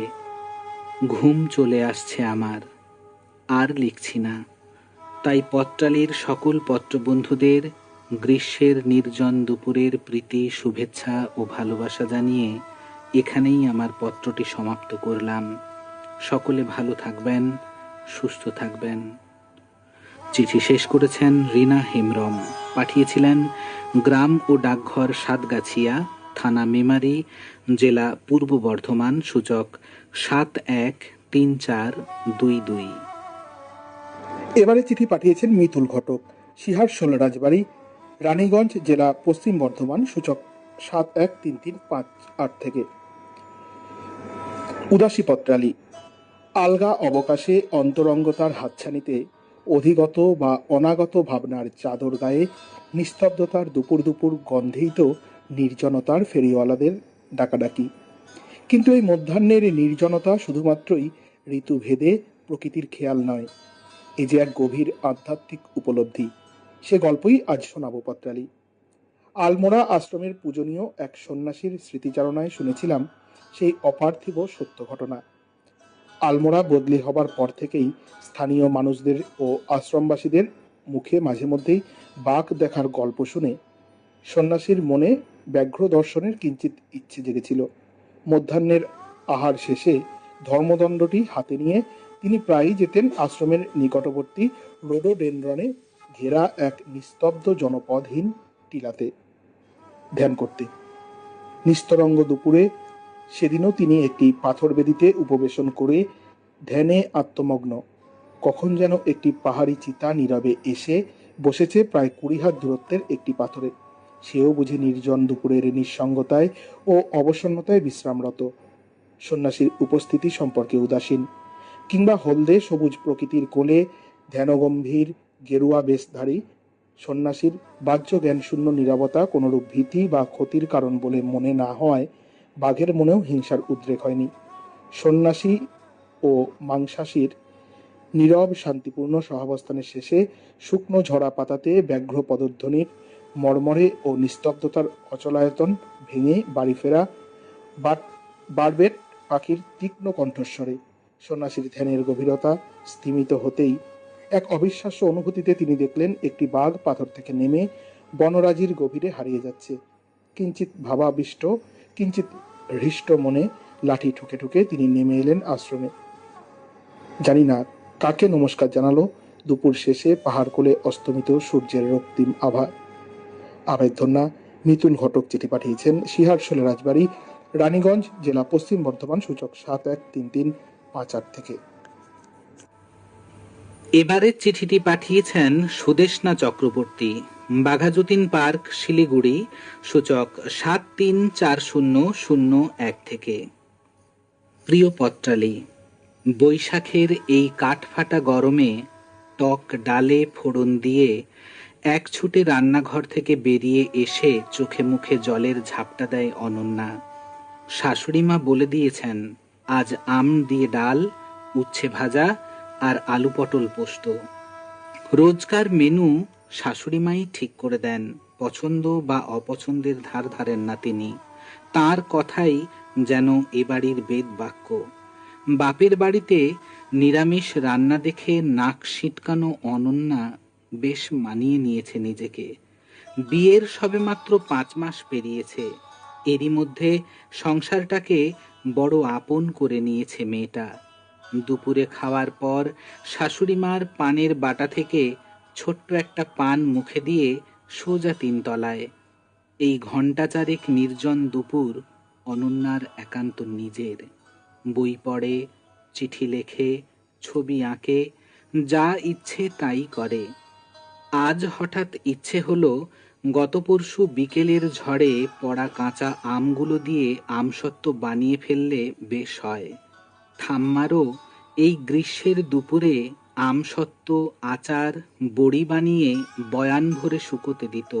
A: ঘুম চলে আসছে আমার, আর লিখছি না। তাই পত্রালীর সকল পত্রবন্ধুদের গ্রীষ্মের নির্জন দুপুরের প্রীতি, শুভেচ্ছা ও ভালোবাসা জানিয়ে এখানেই আমার পত্রটি সমাপ্ত করলাম। সকলে ভালো থাকবেন, সুস্থ থাকবেন। চিঠি শেষ করেছেন রিনা হেমব্রম। পাঠিয়েছিলেন গ্রাম ও ডাকঘর সাতগাছিয়া, থানা মেমারি, জেলা পূর্ব বর্ধমান, সূচক 713422।
B: এবারে চিঠি পাঠিয়েছেন মিতুল ঘটক, সিহার শোলরাজবাড়ি, রানীগঞ্জ, জেলা পশ্চিম বর্ধমান, সূচক 713358 থেকে। উদাসী পত্রালী। আলগা অবকাশে অন্তরঙ্গতার হাতছানিতে অধিগত বা অনাগত ভাবনার চাদর গায়ে নিস্তব্ধতার দুপুর দুপুর গন্ধেই তো নির্জনতার ফেরিওয়ালাদের ডাকাডাকি। কিন্তু এই মধ্যাহ্নের নির্জনতা শুধুমাত্রই ঋতুভেদে প্রকৃতির খেয়াল নয়, এ যে এক গভীর আধ্যাত্মিক উপলব্ধি। সে গল্পই আজ শোনাব পত্রালী। আলমোড়া আশ্রমের পূজনীয় এক সন্ন্যাসীর স্মৃতিচারণায় শুনেছিলাম সেই অপার্থিব সত্য ঘটনা। আলমোড়া বদলি হবার পর থেকেই স্থানীয় মানুষদের ও আশ্রমবাসীদের মুখে মাঝে মধ্যেই বাঘ দেখার গল্প শুনে সন্ন্যাসীর মনে ব্যাঘ্র দর্শনের কিঞ্চিত ইচ্ছে জেগেছিল। মধ্যাহ্নের আহার শেষে ধর্মদণ্ডটি হাতে নিয়ে তিনি প্রায়ই যেতেন আশ্রমের নিকটবর্তী রোডোডেনড্রনে ঘেরা এক নিস্তব্ধ জনপদহীন টিলাতে ধ্যান করতে। নিস্তরঙ্গ দুপুরে সেদিনও তিনি একটি পাথর বেদিতে উপবেশন করে ধ্যানে আত্মমগ্ন। কখন যেন একটি পাহাড়ি চিতা নীরবে এসে বসেছে প্রায় 20 হাত দূরত্বের একটি পাথরে। সেও বুঝি নির্জন দুপুরের নিঃসঙ্গতায় ও অবসন্নতায় বিশ্রামরত, সন্ন্যাসীর উপস্থিতি সম্পর্কে উদাসীন, কিংবা হলদে সবুজ প্রকৃতির কোলে ধ্যানগম্ভীর গেরুয়া বেশধারী সন্ন্যাসীর বাহ্য জ্ঞানশূন্য নীরবতা কোনরূপ ভীতি বা ক্ষতির কারণ বলে মনে না হয় বাঘের মনেও হিংসার উদ্রেক হয়নি। সন্ন্যাসী ও মাংসাশীর নীরব শান্তিপূর্ণ সহাবস্থানের শেষে শুকনো ঝরা পাতাতে ব্যাঘ্র পদধ্বনির মর্মরে ও নিস্তব্ধতার অচলায়তন ভেঙে বাড়ি ফেরা বারবেট পাখির তীক্ষ্ণ কণ্ঠস্বরে সন্ন্যাসীর ধ্যানের গভীরতা স্থিমিত হতেই এক অবিশ্বাস্য অনুভূতিতে তিনি দেখলেন একটি বাঘ পাথর থেকে নেমে বনরাজির গভীরে হারিয়ে যাচ্ছে। কিঞ্চিত ভাবাবিষ্ট, কিঞ্চিত হৃষ্ট মনে লাঠি ঠুকে ঠুকে তিনি নেমে এলেন আশ্রমে। জানি না কাকে নমস্কার জানালো দুপুর শেষে পাহাড় কোলে অস্তমিত সূর্যের রক্তিম আভা। আবেদনা মিতুল ঘটক চিঠি পাঠিয়েছেন সিহার শোলরাজবাড়ি, রানীগঞ্জ, জেলা পশ্চিম বর্ধমান, সূচক 713358 থেকে।
A: এবারের চিঠিটি পাঠিয়েছেন সুদেশনা চক্রবর্তী, বাঘাযতীন পার্ক, শিলিগুড়ি, সূচক 734001 থেকে। প্রিয় পত্রালী, বৈশাখের এই কাঠফাটা গরমে টক ডালে ফোড়ন দিয়ে এক ছুটে রান্নাঘর থেকে বেরিয়ে এসে চোখে মুখে জলের ঝাপটা দেয় অনন্যা। শাশুড়িমা বলে দিয়েছেন আজ আম দিয়ে ডাল, উচ্ছে ভাজা আর আলু পটল পোস্ত। রোজকার মেনু শাশুড়িমাই ঠিক করে দেন, পছন্দ বা অপছন্দের ধার ধারেন না তিনি। তার কথাই যেন এ বাড়ির বেদ বাক্য। বাপের বাড়িতে নিরামিষ রান্না দেখে নাক সিটকানো অনন্যা বেশ মানিয়ে নিয়েছে নিজেকে। বিয়ের সবেমাত্র 5 মাস পেরিয়েছে, এরই মধ্যে সংসারটাকে বড় আপন করে নিয়েছে মেয়েটা। দুপুরে খাওয়ার পর শাশুড়িমার পানের বাটা থেকে ছোট্ট একটা পান মুখে দিয়ে সোজা 3 তলায়। এই ঘণ্টা চারেক নির্জন দুপুর অনন্যার একান্ত নিজের। বই পড়ে, চিঠি লেখে, ছবি আঁকে, যা ইচ্ছে তাই করে। আজ হঠাৎ ইচ্ছে হলো গত পরশু বিকেলের ঝড়ে পড়া কাঁচা আমগুলো দিয়ে আমসত্ত্ব বানিয়ে ফেললে বেশ হয়। ঠাম্মারও এই গ্রীষ্মের দুপুরে আমসত্ত্ব, আচার, বড়ি বানিয়ে বয়ান ভরে শুকোতে দিত।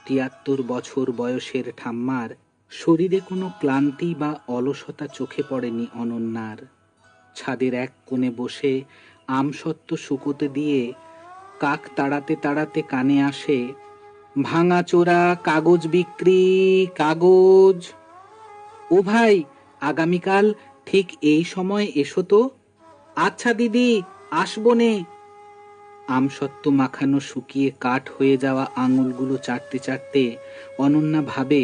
A: ৭৩ বছর বয়সের ঠাম্মার শরীরে কোনো ক্লান্তি বা অলসতা চোখে পড়েনি অনন্যার। ছাদের এক কোণে বসে আমসত্ত্ব শুকোতে দিয়ে কাক তাড়াতে তাড়াতে কানে আসে, ভাঙাচোরা কাগজ বিক্রি, কাগজ। ও ভাই, আগামীকাল ঠিক এই সময় এসো তো। আচ্ছা দিদি, আসবো নে। আমসত্ত্ব মাখানো শুকিয়ে কাঠ হয়ে যাওয়া আঙুলগুলো চাটতে চাটতে অনন্যা ভাবে,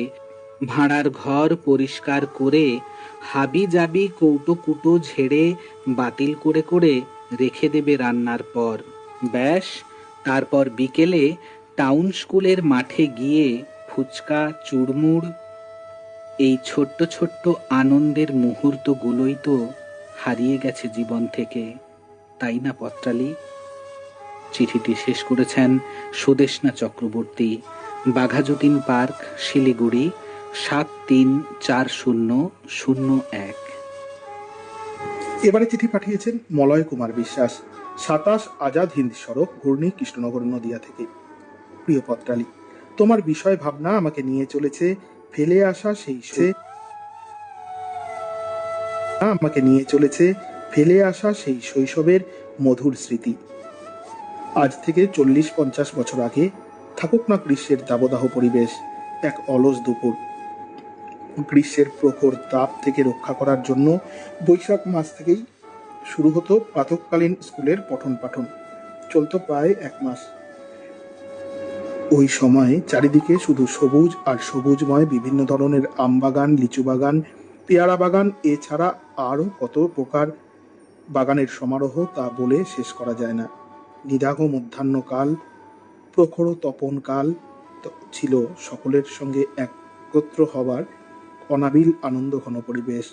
A: ভাঁড়ার ঘর পরিষ্কার করে হাবি জাবি কৌটো কুটো ঝেড়ে বাতিল করে করে রেখে দেবে রান্নার পর। ব্যাস, তারপর বিকেলে টাউন স্কুলের মাঠে গিয়ে ফুচকা, চুড়মুড়। এই ছোট্ট ছোট্ট আনন্দের মুহূর্তগুলোই তো হারিয়ে গেছে জীবন থেকে, তাই না পত্রালি? চিঠিটি শেষ করেছেন সুদেষ্ণা চক্রবর্তী, বাঘাযতীন পার্ক, শিলিগুড়ি ৭৩৪০০১।
B: এবারে চিঠি পাঠিয়েছেন মলয় কুমার বিশ্বাস, ২৭ আজাদ হিন্দ সড়ক, ঘূর্ণি, কৃষ্ণনগর, নদিয়া থেকে। প্রিয় পত্রালি, তোমার বিষয় ভাবনা আমাকে নিয়ে চলেছে ফেলে আসা সেই শৈশবের মধুর স্মৃতি। আজ থেকে ৪০-৫০ বছর আগে, থাকুক না গ্রীষ্মের দাবদাহ পরিবেশ, এক অলস দুপুর। গ্রীষ্মের প্রখর তাপ থেকে রক্ষা করার জন্য বৈশাখ মাস থেকেই শুরু হতো প্রাতঃকালীন স্কুলের পঠন পাঠন। চলত প্রায় ১ মাস। ওই সময় চারিদিকে শুধু সবুজ আর সবুজময় বিভিন্ন ধরনের আমবাগান, লিচু বাগান, পেয়ারা বাগান, এছাড়া আরও কত প্রকার বাগানের সমারোহ তা বলে শেষ করা যায় না। নিদাঘ মধ্যাহ্নকাল, প্রখর তপনকাল ছিল সকলের সঙ্গে একত্র হবার অনাবিল আনন্দ ঘন পরিবেশ।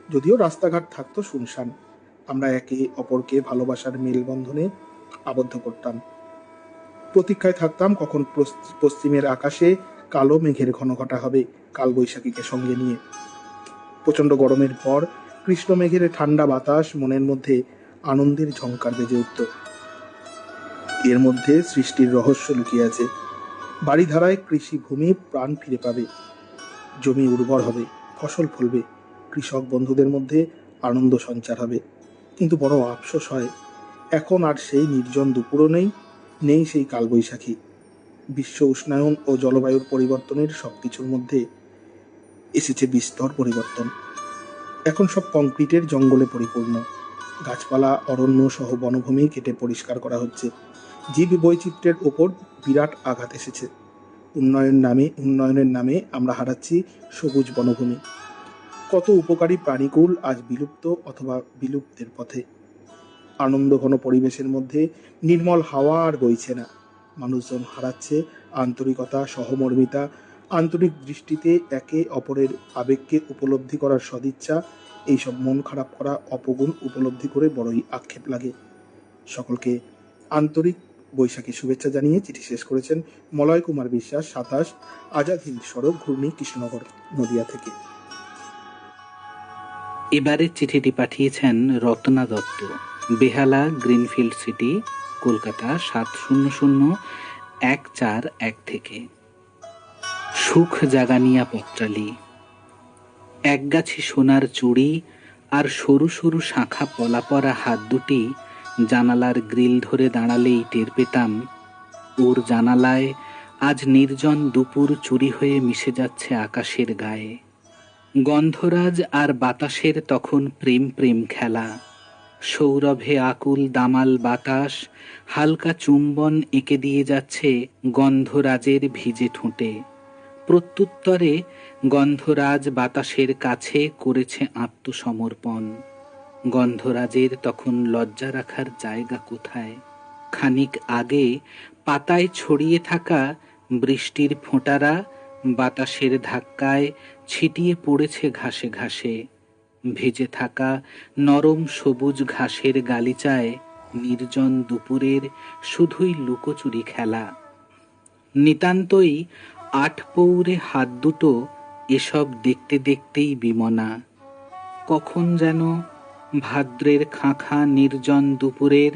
B: যদিও রাস্তাঘাট থাকতো শুনশান, আমরা একে অপরকে ভালোবাসার মেলবন্ধনে আবদ্ধ করতাম। প্রতীক্ষায় থাকতাম কখন পশ্চিমের আকাশে কালো মেঘের ঘনঘটা হবে কালবৈশাখীকে সঙ্গে নিয়ে। প্রচণ্ড গরমের পর কৃষ্ণ মেঘের ঠান্ডা বাতাস মনের মধ্যে আনন্দের ঝঙ্কার বেজে উঠত। এর মধ্যে সৃষ্টির রহস্য লুকিয়ে আছে। বাড়িধারায় কৃষিভূমি প্রাণ ফিরে পাবে, জমি উর্বর হবে, ফসল ফলবে, কৃষক বন্ধুদের মধ্যে আনন্দ সঞ্চার হবে। কিন্তু বড় আফসোস হয়, এখন আর সেই নির্জন দুপুরও নেই, নেই সেই কালবৈশাখী। বিশ্ব উষ্ণায়ন ও জলবায়ুর পরিবর্তনের সবকিছুর মধ্যে এসেছে বিস্তর পরিবর্তন। এখন সব কংক্রিটের জঙ্গলে পরিপূর্ণ। গাছপালা, অরণ্য সহ বনভূমি কেটে পরিষ্কার করা হচ্ছে। জীব বৈচিত্র্যের ওপর বিরাট আঘাত এসেছে। উন্নয়নের নামে আমরা হারাচ্ছি সবুজ বনভূমি। কত উপকারী প্রাণীকুল আজ বিলুপ্ত অথবা বিলুপ্তের পথে। আনন্দ ঘন পরিবেশের মধ্যে নির্মল হাওয়া আর বইছে না। মানুষজন হারাচ্ছে আন্তরিকতা, সহমর্মিতা, আন্তরিক দৃষ্টিতে একে অপরের আবেগকে উপলব্ধি করার সদিচ্ছা। এইসব মন খারাপ করা অপগুণ উপলব্ধি করে বড়ই আক্ষেপ লাগে। সকলকে আন্তরিক বৈশাখী শুভেচ্ছা জানিয়ে চিঠি শেষ করেছেন মলয় কুমার বিশ্বাস, ২৭ আজাদ হিন্দ সড়ক, ঘূর্ণি, কৃষ্ণনগর, নদিয়া থেকে।
A: এবারের চিঠিটি পাঠিয়েছেন রত্না দত্ত, বেহালা, গ্রিনফিল্ড সিটি, কলকাতা ৭০০১৪১ থেকে। সুখ জাগানিয়া পত্রালি, একগাছি সোনার চুড়ি আর সরু সরু শাখা পলা পরা হাত দুটি জানালার গ্রিল ধরে দাঁড়ালেই টের পেতাম ওর জানালায় আজ নির্জন দুপুর চুরি হয়ে মিশে যাচ্ছে আকাশের গায়ে। গন্ধরাজ আর বাতাসের তখন প্রেম প্রেম খেলা। সৌরভে আকুল দামাল বাতাস হালকা চুম্বন এঁকে দিয়ে যাচ্ছে গন্ধরাজের ভিজে ঠোঁটে। প্রত্যুত্তরে গন্ধরাজ বাতাসের কাছে করেছে আত্মসমর্পণ। গন্ধরাজের তখন লজ্জা রাখার জায়গা কোথায়? খানিক আগে পাতায় ছড়িয়ে থাকা বৃষ্টির ফোঁটারা বাতাসের ধাক্কায় ছিটিয়ে পড়েছে ঘাসে ঘাসে। ভিজে থাকা নরম সবুজ ঘাসের গালিচায় নির্জন দুপুরের শুধুই লুকোচুরি খেলা। নিতান্তই আট পৌরে হাত দুটো এসব দেখতে দেখতেই বিমনা। কখন যেন ভাদ্রের খাঁখা নির্জন দুপুরের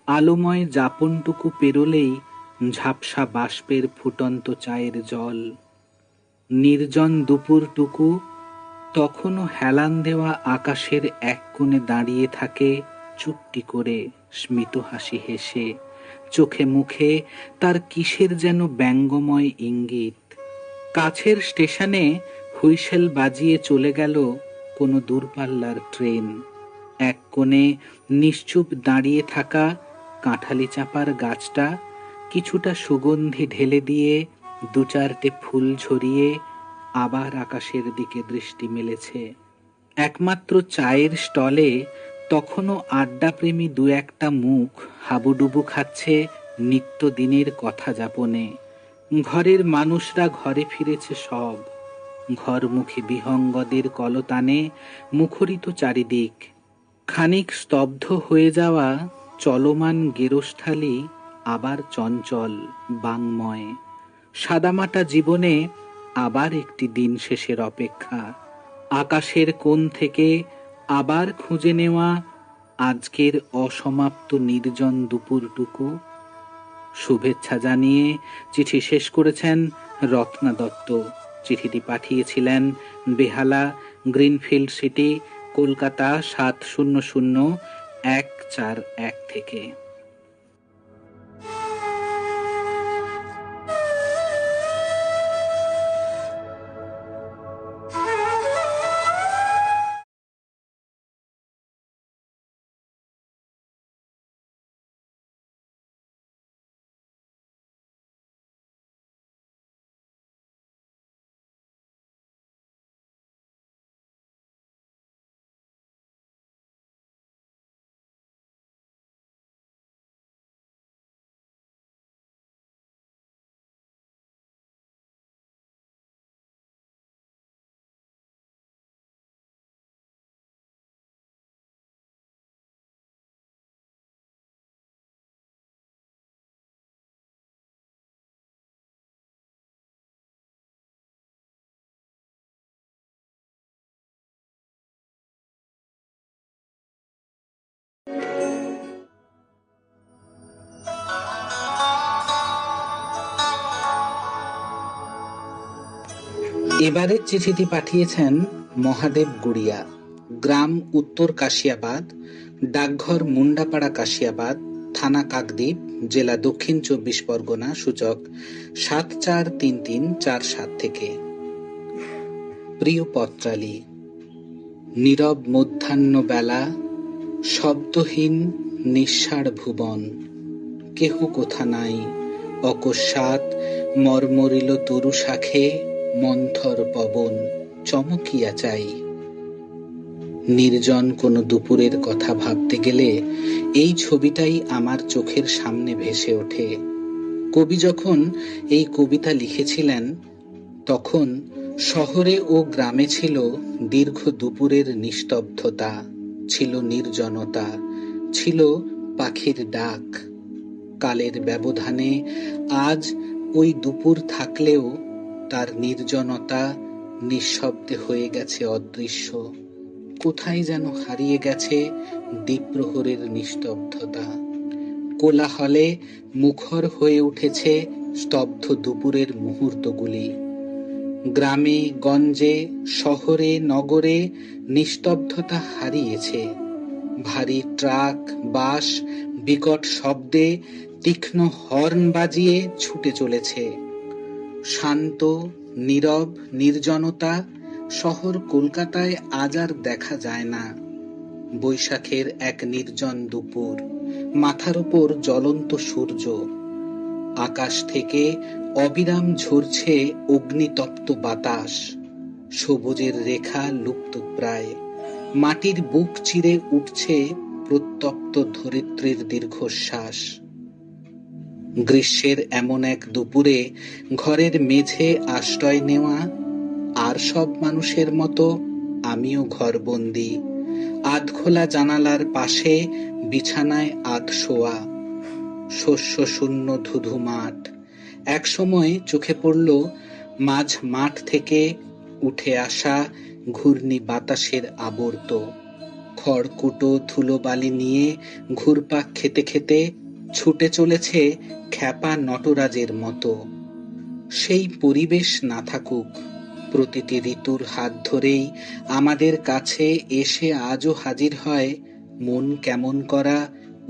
A: আলোময় যাপনটুকু পেরোলেই ঝাপসা বাষ্পের ফুটন্ত চায়ের জল। নির্জন দুপুরটুকু তখনও হেলান দেওয়া আকাশের এক কোণে দাঁড়িয়ে থাকে চুপটি করে, স্মিত হাসি হেসে। চোখে মুখে তার কিসের যেন ব্যঙ্গময় ইঙ্গিত। কাছের স্টেশনে হুইসেল বাজিয়ে চলে গেল কোনো দূরপাল্লার ট্রেন। এক কোণে নিশ্চুপ দাঁড়িয়ে থাকা কাঁঠালি চাপার গাছটা কিছুটা সুগন্ধি ঢেলে দিয়ে দু চারটে ফুল ঝরিয়ে আবার আকাশের দিকে দৃষ্টি মেলেছে। একমাত্র চায়ের স্টলে তখনও আড্ডাপ্রেমী দু একটা মুখ হাবুডুবু খাচ্ছে নিত্যদিনের কথা যাপনে। ঘরের মানুষরা ঘরে ফিরেছে সব। ঘরমুখী বিহঙ্গদের কলতানে মুখরিত চারিদিক। খানিক স্তব্ধ হয়ে যাওয়া চলমান গেরস্থালি আবার চঞ্চল বাংময়। সাদামাটা জীবনে আবার একটি দিন শেষের অপেক্ষা। আকাশের কোণ থেকে আবার খুঁজে নেওয়া আজকের অসমাপ্ত নির্জন দুপুরটুকু। শুভেচ্ছা জানিয়ে চিঠি শেষ করেছেন রত্না দত্ত। চিঠিটি পাঠিয়েছিলেন বেহালা, গ্রিনফিল্ড সিটি, কলকাতা 700141 থেকে। এবারের চিঠিটি পাঠিয়েছেন মহাদেব গুড়িয়া। গ্রাম উত্তর কাশিয়াবাদ, ডাকঘর মুন্ডাপাড়া কাশিয়াবাদ, থানা কাকদ্বীপ, জেলা দক্ষিণ 24 পরগনা, সূচক 743347 থেকে। প্রিয় পত্রালী, নীরব মধ্যাহ্ন বেলা, শব্দহীন নিঃসাড় ভুবন, কেহ কোথা নাই, অকস্মাৎ মর্মরিল তরু শাখে মন্থর পবন চমকিয়া চাই। নির্জন কোনো দুপুরের কথা ভাবতে গেলে এই ছবিটাই আমার চোখের সামনে ভেসে ওঠে। কবি যখন এই কবিতা লিখেছিলেন তখন শহরে ও গ্রামে ছিল দীর্ঘ দুপুরের নিস্তব্ধতা, ছিল নির্জনতা, ছিল পাখির ডাক। কালের ব্যবধানে আজ ওই দুপুর থাকলেও তার নির্জনতা নিঃশব্দে হয়ে গেছে অদৃশ্য। কোথায় যেন হারিয়ে গেছে দ্বীপ্রহরের নিস্তব্ধতা। কোলাহলে মুখর হয়ে উঠেছে স্তব্ধ দুপুরের মুহূর্তগুলি। গ্রামে গঞ্জে, শহরে নগরে নিস্তব্ধতা হারিয়েছে। ভারী ট্রাক, বাস বিকট শব্দে তীক্ষ্ণ হর্ন বাজিয়ে ছুটে চলেছে। শান্ত নীরব নির্জনতা শহর কলকাতায় আজ আর দেখা যায় না। বৈশাখের এক নির্জন দুপুর, মাথার উপর জ্বলন্ত সূর্য, আকাশ থেকে অবিরাম ঝরছে অগ্নিতপ্ত বাতাস, সবুজের রেখা লুপ্ত প্রায়, মাটির বুক চিরে উঠছে প্রত্যপ্ত ধরিত্রীর দীর্ঘশ্বাস। গ্রীষ্মের এমন এক দুপুরে ঘরের মেঝে আশ্রয় নেওয়া, আর সব মানুষের মতো আমিও ঘরবন্দি। আধখোলা জানালার পাশে বিছানায় আধ শোয়া, শস্য শূন্য ধুধু মাঠ। একসময় চোখে পড়ল মাঝ মাঠ থেকে উঠে আসা ঘূর্ণি বাতাসের আবর্ত। খড়কুটো ধুলোবালি নিয়ে ঘুরপাক খেতে খেতে ছুটে চলেছে খ্যাপা নটরাজের মতো। সেই পরিবেশ না থাকুক, প্রতিটি ঋতুর হাত ধরেই আমাদের কাছে এসে আজও হাজির হয় মন কেমন করা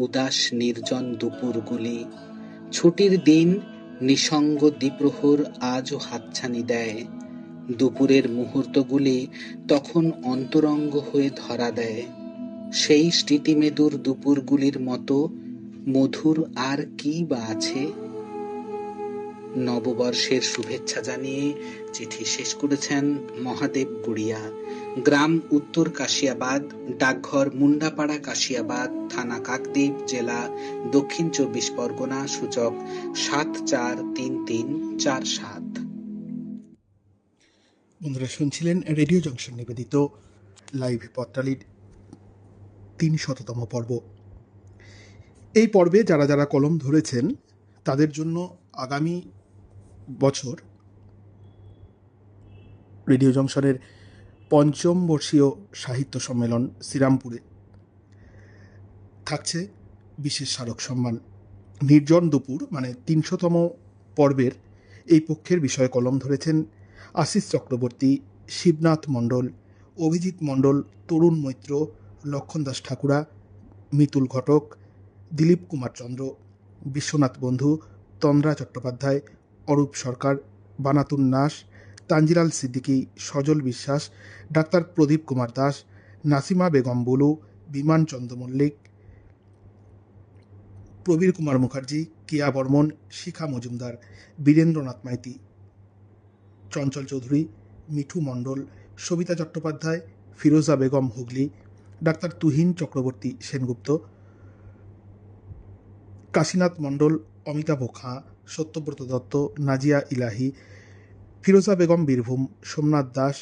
A: উদাস নির্জন দুপুরগুলি। ছুটির দিন নিসঙ্গ দ্বিপ্রহর আজও হাতছানি দেয়। দুপুরের মুহূর্তগুলি তখন অন্তরঙ্গ হয়ে ধরা দেয়। সেই স্মৃতিমেদুর দুপুরগুলির মতো মধুর আর কি বা আছে? নববর্ষের শুভেচ্ছা জানিয়ে চিঠি শেষ করেছেন মহাদেব গুড়িয়া। গ্রাম উত্তর কাশিয়াবাদ, ডাকঘর মুন্ডাপাড়া কাশিয়াবাদ, থানা কাকদ্বীপ, জেলা দক্ষিণ 24 পরগনা, সূচক 743347।
B: বন্ধুরা শুনছিলেন রেডিও জংশন নিবেদিত লাইভ পত্রালির 300তম পর্ব। এই পর্বে যারা যারা কলম ধরেছেন তাদের জন্য আগামী বছর রেডিও জংশনের 5ম বর্ষীয় সাহিত্য সম্মেলন শ্রীরামপুরে থাকছে বিশেষ স্মারক সম্মান। নির্জন দুপুর মানে 300তম পর্বের এই পক্ষের বিষয়ে কলম ধরেছেন আশিস চক্রবর্তী, শিবনাথ মণ্ডল, অভিজিৎ মণ্ডল, তরুণ মৈত্র, লক্ষণ দাস ঠাকুরা, মিতুল ঘটক, দিলীপ কুমার চন্দ্র, বিশ্বনাথ বন্ধু, তন্দ্রা চট্টোপাধ্যায়, অরূপ সরকার, বানাতুন নাস, তানজিলাল সিদ্দিকী, সজল বিশ্বাস, ডাক্তার প্রদীপ কুমার দাস, নাসিমা বেগম বুলু, বিমান চন্দ্র মল্লিক, প্রবীর কুমার মুখার্জি, কিয়া বর্মন, শিখা মজুমদার, বীরেন্দ্রনাথ মাইতি, চঞ্চল চৌধুরী, মিঠু মণ্ডল, সবিতা চট্টোপাধ্যায়, ফিরোজা বেগম হুগলি, ডাক্তার তুহিন চক্রবর্তী সেনগুপ্ত, কাশীনাথ মণ্ডল, অমিতাভ খাঁ, সত্যব্রত দত্ত, নাজিয়া ইলাহি, ফিরোজা বেগম বীরভূম, সোমনাথ দাস,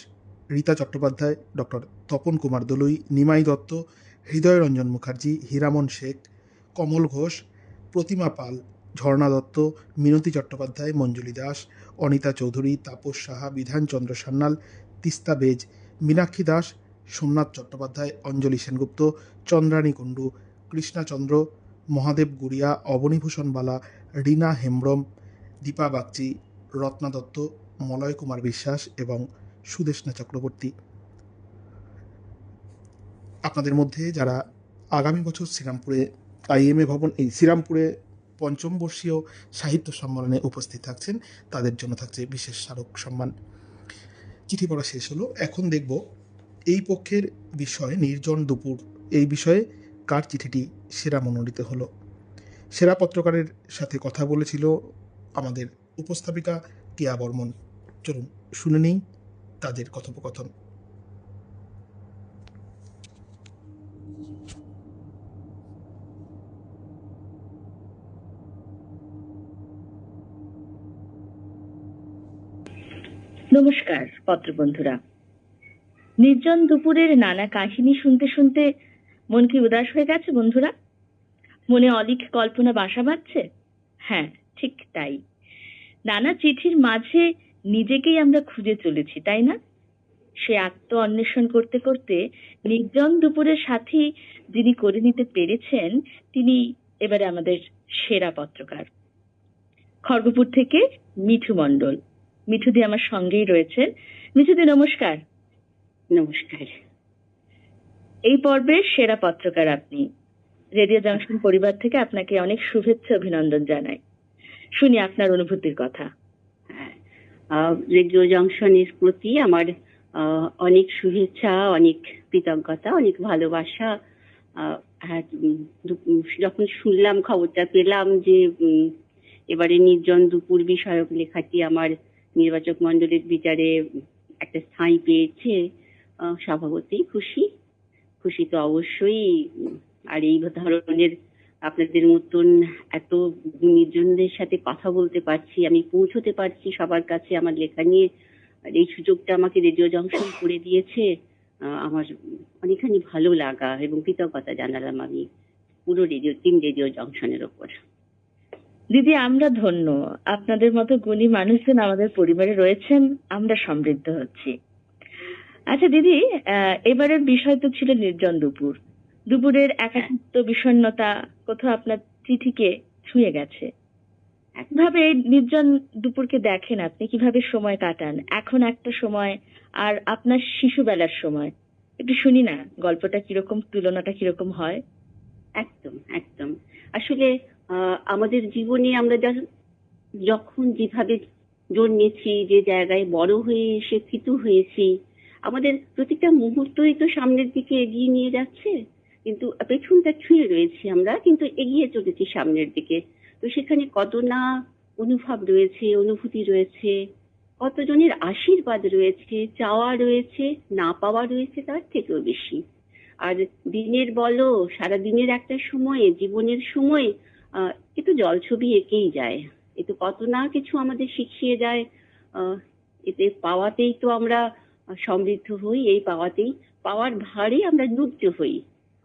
B: রীতা চট্টোপাধ্যায়, ডক্টর তপন কুমার দলুই, নিমাই দত্ত, হৃদয় রঞ্জন মুখার্জি, হীরামন শেখ, কমল ঘোষ, প্রতিমা পাল, ঝর্ণা দত্ত, মিনতি চট্টোপাধ্যায়, মঞ্জুলি দাস, অনিতা চৌধুরী, তাপস সাহা, বিধানচন্দ্র সান্যাল, তিস্তা বেজ, মীনাক্ষী দাস, সোমনাথ চট্টোপাধ্যায়, অঞ্জলি সেনগুপ্ত, চন্দ্রানী কুণ্ডু, কৃষ্ণাচন্দ্র, মহাদেব গুড়িয়া, অবনীভূষণ বালা, রীনা হেমব্রম, দীপা বাগচি, রত্না দত্ত, মলয় কুমার বিশ্বাস এবং সুদেষ্ণা চক্রবর্তী। আপনাদের মধ্যে যারা আগামী বছর শ্রীরামপুরে IMA ভবন এই শ্রীরামপুরে 5ম বর্ষীয় সাহিত্য সম্মেলনে উপস্থিত থাকছেন তাদের জন্য থাকছে বিশেষ স্মারক সম্মান। চিঠি পড়া শেষ হলো, এখন দেখব এই পক্ষের বিষয় নির্জন দুপুর, এই বিষয়ে কার চিঠিটি সেরা মনোনীত হলো। সেরা পত্রকারের সাথে কথা বলেছিল আমাদের উপস্থাপিকা কেয়া বর্মন। চলুন শুনে নেই তাদের কথোপকথন।
E: নমস্কার পত্রবন্ধুরা। নির্জন দুপুরের নানা কাহিনী শুনতে শুনতে মন কি উদাস হয়ে গেছে বন্ধুরা? মনে অলিক কল্পনা বাসা বাঁধছে? হ্যাঁ, ঠিক তাই। নানা চিঠির মাঝে নিজেকেই আমরা খুঁজে চলেছি, তাই না? সে আত্ম অন্বেষণ করতে করতে নির্জন দুপুরের সাথী যিনি করে নিতে পেরেছেন তিনি এবারে আমাদের সেরা পত্রকার। খড়গপুর থেকে মিঠু মণ্ডল। মিঠুদি আমার সঙ্গেই রয়েছেন। মিঠুদি নমস্কার। নমস্কার। এই পর্বের সেরা পত্রকার আপনি। রেডিও জংশন পরিবার থেকে আপনাকে অনেক শুভেচ্ছা অভিনন্দন জানাই। শুনি আপনার অনুভূতির কথা।
F: রেডিও জংশনের প্রতি আমার অনেক শুভেচ্ছা, অনেক কৃতজ্ঞতা, অনেক ভালোবাসা। যখন শুনলাম, খবরটা পেলাম যে এবারে নির্জন দুপুর বিষয়ক লেখাটি আমার নির্বাচক মণ্ডলীর বিচারে একটা স্থায়ী পেয়েছে, স্বভাবতই খুশি। খুশি তো অবশ্যই। আর এই ধরনের আপনাদের মতন এত নির্জনদের সাথে কথা বলতে পারছি, আমি পৌঁছতে পারছি সবার কাছে আমার লেখা নিয়ে। আর এই সুযোগটা আমাকে রেডিও জংশন করে দিয়েছে। আমার অনেকখানি ভালো লাগা এবং কৃতজ্ঞতা জানালাম আমি পুরো রেডিও জংশনের ওপর।
E: দিদি, আমরা ধন্য, আপনাদের মতো গুণী মানুষজন আমাদের পরিবারে রয়েছেন, আমরা সমৃদ্ধ হচ্ছি। আচ্ছা দিদি, এবারের বিষয় তো ছিল নির্জন দুপুর। দুপুরের একাকিত্ব, বিষণ্ণতা কোথাও আপনার চিঠিকে ছুঁয়ে গেছে। কিভাবে এই নির্জন দুপুরকে দেখেন আপনি? কিভাবে সময় কাটান এখন একটা সময় আর আপনার শিশুবেলার সময়? একটু শুনি না, গল্পটা কিরকম, তুলনাটা কিরকম হয়।
F: একদম একদম। আসলে আমাদের জীবনে আমরা যখন যেভাবে জন্মেছি, যে জায়গায় বড় হয়ে শিক্ষিত হয়েছি, আমাদের প্রতিটা মুহূর্তই তো সামনের দিকে এগিয়ে নিয়ে যাচ্ছে, কিন্তু পেছনটা ছুঁয়ে রয়েছি আমরা, কিন্তু এগিয়ে চলেছি সামনের দিকে। তো সেখানে কত না অনুভব রয়েছে, অনুভূতি রয়েছে, কতজনের আশীর্বাদ রয়েছে, চাওয়া রয়েছে, না পাওয়া রয়েছে তার থেকেও বেশি। আর দিনের বলো, সারা দিনের একটা সময়ে, জীবনের সময় এ তো জলছবি এঁকেই যায়। এ তো কত না কিছু আমাদের শিখিয়ে যায়। এতে পাওয়াতেই তো আমরা সমৃদ্ধ হই, এই পাওয়ার ভারে আমরা লুপ্ত হই।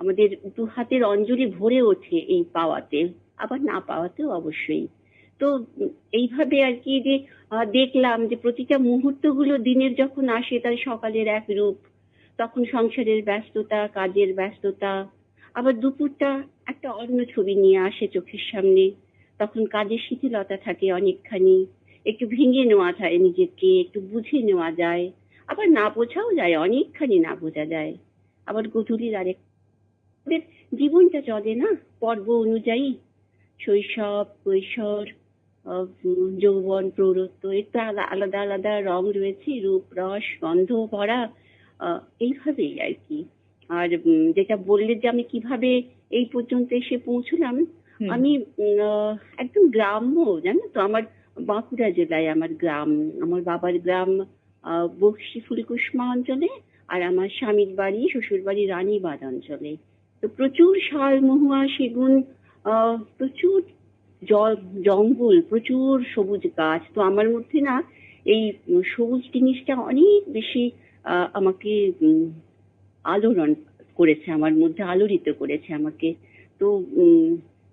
F: আমাদের দু হাতের অঞ্জলি ভরে ওঠে এই পাওয়াতে, আবার না পাওয়াতেও অবশ্যই। তো এইভাবে আর কি যে দেখলাম যে প্রতিটা মুহূর্তগুলো দিনের যখন আসে তার সকালের এক রূপ, তখন সংসারের ব্যস্ততা, কাজের ব্যস্ততা, আবার দুপুরটা একটা অন্য ছবি নিয়ে আসে চোখের সামনে। তখন কাজের শিথিলতা থাকে অনেকখানি, একটু ভেঙে নেওয়া যায় নিজেকে, একটু বুঝে নেওয়া যায়, আবার না বোঝাও যায়, অনেকখানি না বোঝা যায়। আবার গধূলির আরেক আমাদের জীবনটা চলে না পর্ব অনুযায়ী, শৈশব, কৈশোর, যৌবন, প্রৌঢ়ত্ব, এর তো আলাদা আলাদা রং রয়েছে, রূপ, রস, গন্ধ ভরা। এইভাবেই আর কি। আর যেটা বললে যে আমি কিভাবে এই পর্যন্ত এসে পৌঁছলাম, আমি একদম গ্রাম্য, জানো তো, আমার বাঁকুড়া জেলায় আমার গ্রাম। আমার বাবার গ্রাম বক্সি ফুলকুসমা অঞ্চলে, আর আমার স্বামীর বাড়ি, শ্বশুর বাড়ি রানীবাঁধ অঞ্চলে। তো প্রচুর শাল, মহুয়া, সেগুন, প্রচুর জঙ্গল, প্রচুর সবুজ গাছ। তো আমার মধ্যে না এই সবুজ জিনিসটা অনেক বেশি আমাকে আলোড়ন করেছে, আমার মধ্যে আলোড়িত করেছে আমাকে। তো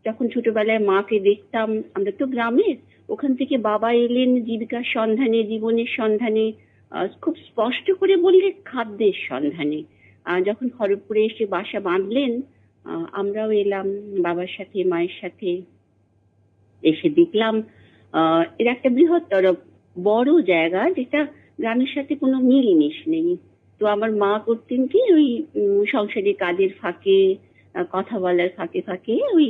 F: যখন ছোটবেলায় মাকে দেখতাম, আমরা তো গ্রামের, ওখান থেকে বাবা এলেন জীবিকার সন্ধানে, জীবনের সন্ধানে, খুব স্পষ্ট করে বললে খাদ্যের সন্ধানে। যখন খড়গপুরে এসে বাসা বাঁধলেন, আমরাও এলাম বাবার সাথে, মায়ের সাথে। এসে দেখলাম এর একটা বৃহত্তর বড় জায়গা, যেটা গ্রামের সাথে কোনো মিলমিশ নেই। তো আমার মা করতেন কি, ওই সংসারী কাজের ফাঁকে, কথা বলার ফাঁকে ফাঁকে ওই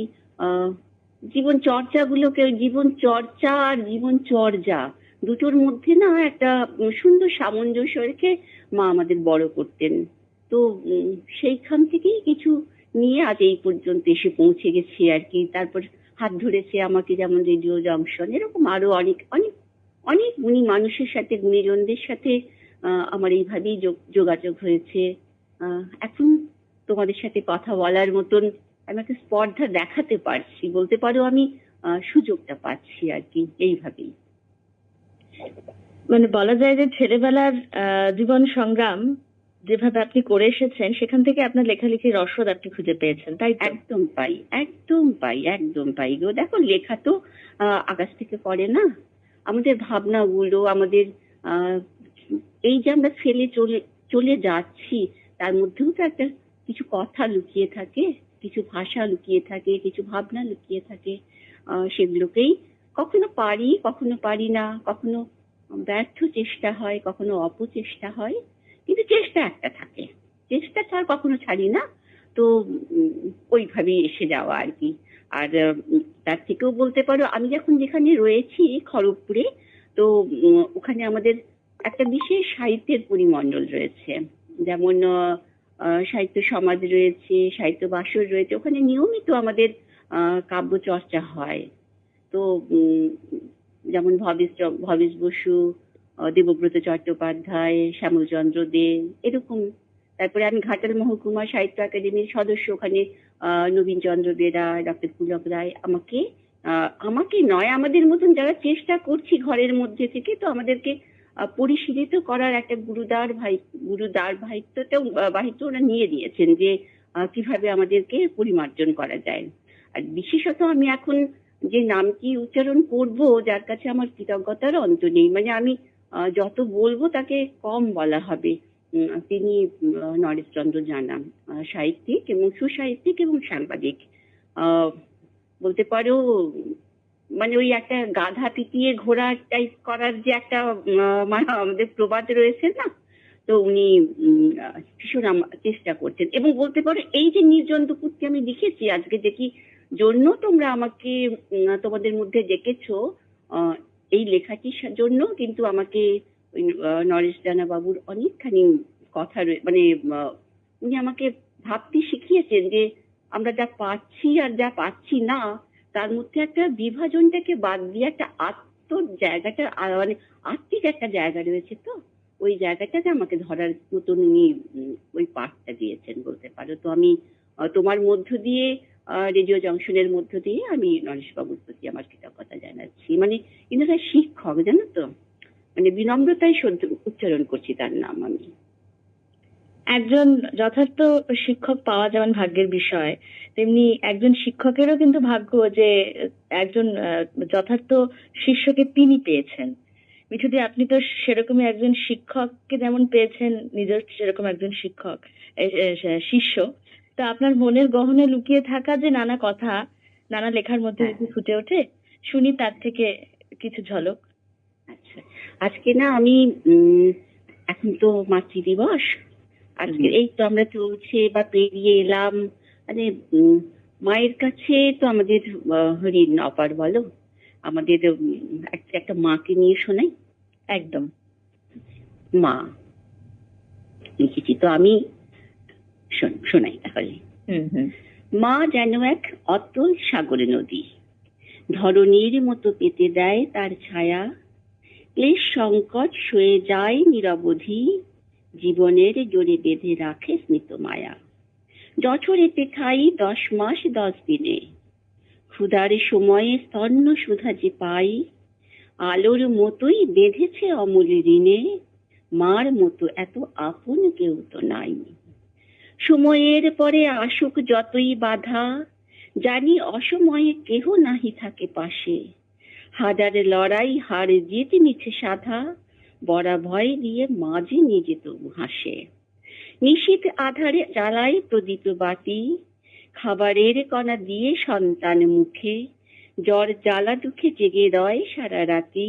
F: জীবন চর্চাগুলোকে, জীবন চর্চা আর জীবন চর্যা দুটোর মধ্যে না একটা সুন্দর সামঞ্জস্য রেখে মা আমাদের বড় করতেন। তো সেইখান থেকেই কিছু নিয়ে আজ এই পর্যন্ত এসে পৌঁছে গেছি আর কি। তারপর হাত ধরেছে আমাকে, যেমন রেডিও জংশন, এরকম আরো অনেক অনেক অনেক গুণী মানুষের সাথে, গুণীজনদের সাথে আমার এইভাবেই যোগাযোগ হয়েছে। এখন তোমাদের সাথে কথা বলার মতন আমি একটা স্পর্ধা দেখাতে পারছি, বলতে পারো আমি সুযোগটা পাচ্ছি আর কি, এইভাবেই।
E: মানে বলা যায় যে ছেলেবেলার জীবন সংগ্রাম যেভাবে আপনি করে এসেছেন, সেখান থেকে আপনার লেখালেখির রসদ আপনি খুঁজে পেয়েছেন, তাই তো?
F: একদম পাই, একদম পাই, একদম পাই গো। দেখো, লেখা তো আকাশ থেকে পড়ে না। আমাদের ভাবনাগুলো, আমাদের এই যে আমরা ফেলে চলে যাচ্ছি, তার মধ্যেও তো একটা কিছু কথা লুকিয়ে থাকে, কিছু ভাষা লুকিয়ে থাকে, কিছু ভাবনা লুকিয়ে থাকে। সেগুলোকেই কখনো পারি, কখনো পারি না, কখনো ব্যর্থ চেষ্টা হয়, কখনো অপচেষ্টা হয়, কিন্তু চেষ্টা একটা থাকে, চেষ্টা ছাড় কখনো ছাড়ি না। তো ওইভাবেই এসে যাওয়া আর কি। আর তার থেকেও বলতে পারো, আমি যখন যেখানে রয়েছি খড়গপুরে, তো ওখানে আমাদের একটা বিশেষ সাহিত্যের পরিমণ্ডল রয়েছে। যেমন সাহিত্য সমাজ রয়েছে, সাহিত্য বাসর রয়েছে, ওখানে নিয়মিত আমাদের কাব্য চর্চা হয়। তো যেমন ভবেশ বসু, দেবব্রত চট্টোপাধ্যায়, শ্যামলচন্দ্র দে, এরকম তারপরে আমি ঘাটাল মহকুমা সাহিত্য একাডেমির সদস্য। ওখানে নবীন চন্দ্র বেরা, ডক্টর পুলক রায় আমাকে নয়, আমাদের মতন যারা চেষ্টা করছি ঘরের মধ্যে থেকে, তো আমাদেরকে পরিশীলিত করার একটা বাহিত্য ওরা নিয়ে দিয়েছেন যে কিভাবে আমাদেরকে পরিমার্জন করা যায়। আর বিশেষত আমি এখন যে নামটি উচ্চারণ করব, যার কাছে আমার কৃতজ্ঞতার অন্ত নেই, মানে আমি যত বলবো তাকে কম বলা হবে। তিনি নরেশচন্দ্র জানা, সাহিত্যিক এবং সুসাহিত্যিক এবং সাংবাদিক। বলতে পারো মানে ওই একটা গাধা পিটিয়ে ঘোড়া টাইপ করার যে একটা মানে আমাদের প্রবাদ রয়েছে না, তো উনি ভীষণ চেষ্টা করছেন। এবং বলতে পারো এই যে নির্জন দুপুরটি আমি লিখেছি আজকে, যে কি জন্য তোমরা আমাকে তোমাদের মধ্যে ডেকেছো, এই লেখাটির জন্য কিন্তু আমাকে নরেশ জানা বাবুর অনেকখানি কথা মানে উনি আমাকে ভাবতে শিখিয়েছেন যে আমরা যা পাচ্ছি আর যা পাচ্ছি না, তার মধ্যে একটা বিভাজনটাকে বাদ দিয়ে একটা জায়গাটা মানে আত্মিক একটা জায়গা রয়েছে, তো ওই জায়গাটাকে আমাকে ধরার মতন উনি ওই পাঠটা দিয়েছেন বলতে পারো। তো আমি তোমার মধ্য দিয়ে, রেডিও জংশনের মধ্য দিয়ে আমি নরেশ বাবুর প্রতি আমার কৃতজ্ঞতা জানাচ্ছি। মানে ইনারা শিক্ষক, জানো তো, মানে বিনম্রতায় উচ্চারণ করছি তার নাম আমি।
E: একজন যথার্থ শিক্ষক পাওয়া যেমন ভাগ্যের বিষয়, তেমনি একজন শিক্ষকেরও কিন্তু ভাগ্য যে একজন যথার্থ শিষ্যকে তিনি পেয়েছেন। মিঠুদি, আপনি তো সেরকমই একজন শিক্ষককে যেমন পেয়েছেন, নিজের সেরকম একজন শিক্ষক শিষ্য। তো আপনার মনের গহনে লুকিয়ে থাকা যে নানা কথা নানা লেখার মধ্যে যদি ফুটে ওঠে, শুনি তার থেকে কিছু ঝলক।
F: আচ্ছা, আজকে না আমি এখন তো মাতৃ দিবস, আজকে এই তো আমরা চলছে বা পেরিয়ে এলাম, মানে মায়ের কাছে তো আমাদের ঋণ অপার বলো। আমাদের একটা মাকে নিয়ে শোনাই।
E: একদম
F: মা লিখেছি তো আমি, শোনাই তাহলে। মা যেন এক অতল সাগর নদী, ধরণীর মতো পেতে দেয় তার ছায়া, ক্লেশ সংকট সয়ে যায় নিরবধি, জীবনের জোরে বেঁধে রাখে স্মিত মায়া। জঠরেতে খাই 10 মাস 10 দিনে, ক্ষুধার সময়ে স্তন্য সুধা যে পাই, আলোর মতোই বেঁধেছে অমূল ঋণে, মার মতো এত আপন কেউ তো নাই। সময়ের পরে আসুক যতই বাধা, জানি অসময়ে কেহ নাহি থাকে পাশে, হাজার লড়াই হার জিত মিছে সাধা, বড়া ভয় দিয়ে মাঝে নিজে তবু হাসে। নিশীথ আধারে জ্বালাই প্রদীপ বাতি, খাবারের কণা দিয়ে সন্তান মুখে, জ্বর জ্বালা দুঃখে জেগে রয় সারা রাতি,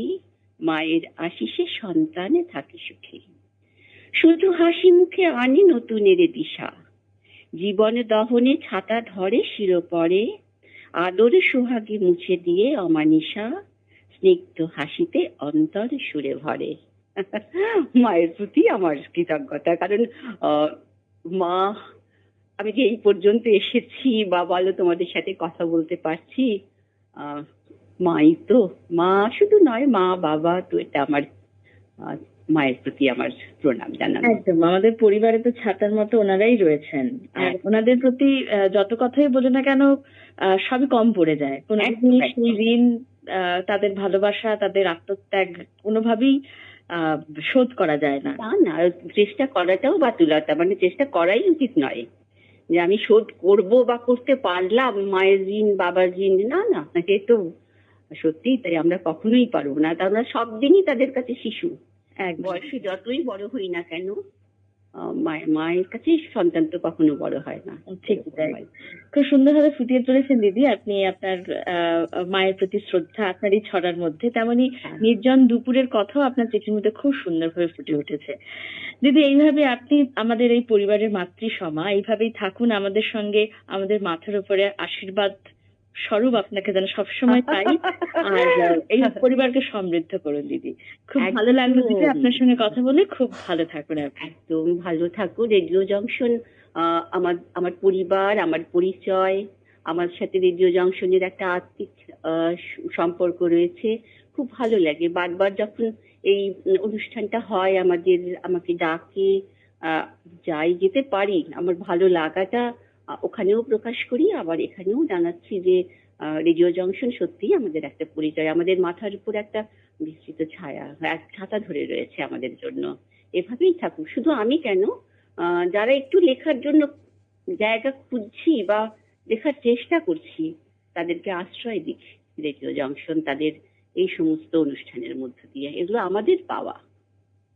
F: মায়ের আশিসে সন্তানে থাকে সুখে। শুধু হাসি মুখে আনি নতুনের দিশা, জীবন দহনে ছাতা ধরে শিরোপরে, আদর সোহাগে মুছে দিয়ে অমানিসা, স্নিগ্ধ হাসিতে অন্তর সুরে ভরে। মায়ের প্রতি আমার কৃতজ্ঞতা, কারণ মা, আমি যে এই পর্যন্ত এসেছি বা বলো তোমাদের সাথে কথা বলতে পারছি, মাই তো। মা শুধু নয়, মা বাবা তো, এটা আমার মায়ের প্রতি আমার প্রণাম জানানো।
E: একদম, আমাদের পরিবারে তো ছাতার মতো ওনারাই রয়েছেন, আর ওনাদের প্রতি যত কথাই বলে না কেন সবই কম পড়ে যায়। কোনোদিন সেই ঋণ, তাদের ভালোবাসা, তাদের আত্মত্যাগ কোনোভাবেই শোধ করা যায় না।
F: না, চেষ্টা করাটাও বাতুলতা, মানে চেষ্টা করাই উচিত নয় যে আমি শোধ করব বা করতে পারলাম মায়ের ঋণ, বাবার ঋণ। না না, এ তো সত্যি তাই আমরা কখনোই পারবো না। আমরা সব দিনই তাদের কাছে শিশু, বয়সে যতই বড় হই না কেন, মায়ের কাছে সন্তান তো কখনো বড় হয় না।
E: ঠিক তাই। খুব সুন্দরভাবে ফুটিয়ে তুলেছেন দিদি আপনি আপনার মায়ের প্রতি শ্রদ্ধা আপনার এই ছড়ার মধ্যে, তেমনি নির্জন দুপুরের কথাও আপনার চিঠির মধ্যে খুব সুন্দরভাবে ফুটে উঠেছে। দিদি, এইভাবে আপনি আমাদের এই পরিবারের মাতৃসমা, এইভাবেই থাকুন আমাদের সঙ্গে, আমাদের মাথার উপরে আশীর্বাদ স্বরূপ আপনাকে যেন সবসময় পাই, আর এই পরিবারকে সমৃদ্ধ করুন দিদি। খুব ভালো লাগলো দিদি আপনার সঙ্গে কথা বলে, খুব ভালো থাকুন।
F: একদম ভালো থাকুন। রেডিও জংশন আমার পরিবার, আমার পরিচয়, আমার সাথে রেডিও জংশনের একটা আত্মিক সম্পর্ক রয়েছে। খুব ভালো লাগে বারবার যখন এই অনুষ্ঠানটা হয়, আমাকে ডাকে, আহ, যাই যেতে পারি আমার ভালো লাগাটা ওখানেও প্রকাশ করি, আবার এখানেও জানাচ্ছি যে রেডিও জংশন সত্যিই আমাদের একটা পরিচয়, আমাদের মাথার উপর একটা বিস্তৃত ছায়া, এক ছাতা ধরে রয়েছে আমাদের জন্য। এভাবেই থাকুক, শুধু আমি কেন, যারা একটু লেখার জন্য জায়গা খুঁজছি বা লেখার চেষ্টা করছি তাদেরকে আশ্রয় দিচ্ছি রেডিও জংশন তাদের এই সমস্ত অনুষ্ঠানের মধ্য দিয়ে। এগুলো আমাদের পাওয়া,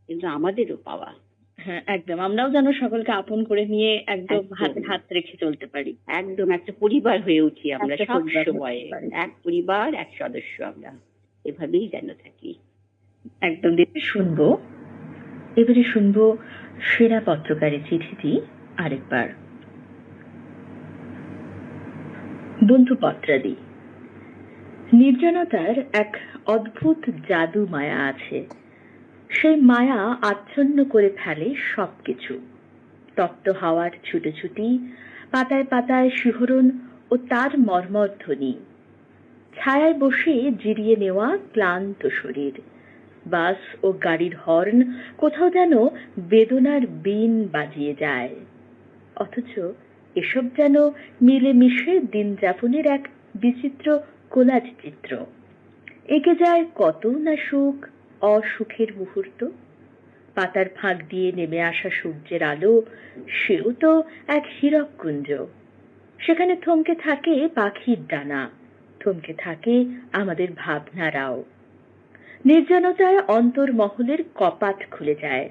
F: এগুলো আমাদেরও পাওয়া।
E: হ্যাঁ, একদম। আমরাও যেন সকলকে আপন করে নিয়ে একদম
F: একদম।
E: হাতে হাত রেখে চলতে পারি।
F: একদম একটা পরিবার হয়ে উঠি আমরা
E: একটা
F: সব
E: পরিবার হতে
F: সময়,
E: পারি।
F: এক পরিবার এক সদস্য আমরা, এভাবেই যেন থাকি।
E: একদম। এবারে শুনবো সেরা পত্রকারের চিঠিটি আরেকবার। বন্ধু পত্রাদি, নির্জনতার এক অদ্ভুত জাদু মায়া আছে। সেই মায়া আচ্ছন্ন করে ফেলে সবকিছু। তপ্ত হাওয়ার ছুটোছুটি, পাতায় পাতায় শিহরণ ও তার মর্মর ধ্বনি, ছায়ায় বসে জিরিয়ে নেওয়া ক্লান্ত শরীর, বাস ও গাড়ির হর্ন কোথাও যেন বেদনার বীণ বাজিয়ে যায়। অথচ এসব যেন মিলেমিশে দিন যাপনের এক বিচিত্র কোলাজ চিত্র। এঁকে যায় কত না সুখ, অসুখের মুহূর্ত। পাতার ফাঁক দিয়ে নেমে আসা সূর্যের আলো, সেও তো এক হীরককুঞ্জ। সেখানে থমকে থাকে পাখির ডানা, থমকে থাকে আমাদের ভাবনারাও। নির্জনতায় অন্তর্মহলের কপাট খুলে যায়।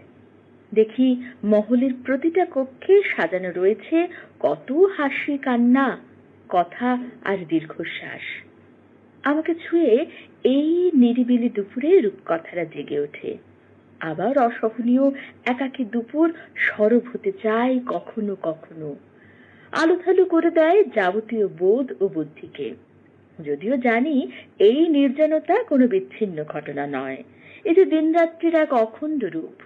E: দেখি মহলের প্রতিটা কক্ষে সাজানো রয়েছে কত হাসি কান্না, কথা আর দীর্ঘশ্বাস। আমাকে ছুঁয়ে এই নিরিবিলি দুপুরে রূপকথারা জেগে ওঠে। আবার অসহনীয় একাকী দুপুর সরব হতে চায় কখনো কখনো, আলুথালু করে দেয় যাবতীয় বোধ ও বুদ্ধিকে। যদিও জানি এই নির্জনতা কোনো বিচ্ছিন্ন ঘটনা নয়, এ যে দিনরাত্রির এক অখণ্ড রূপ,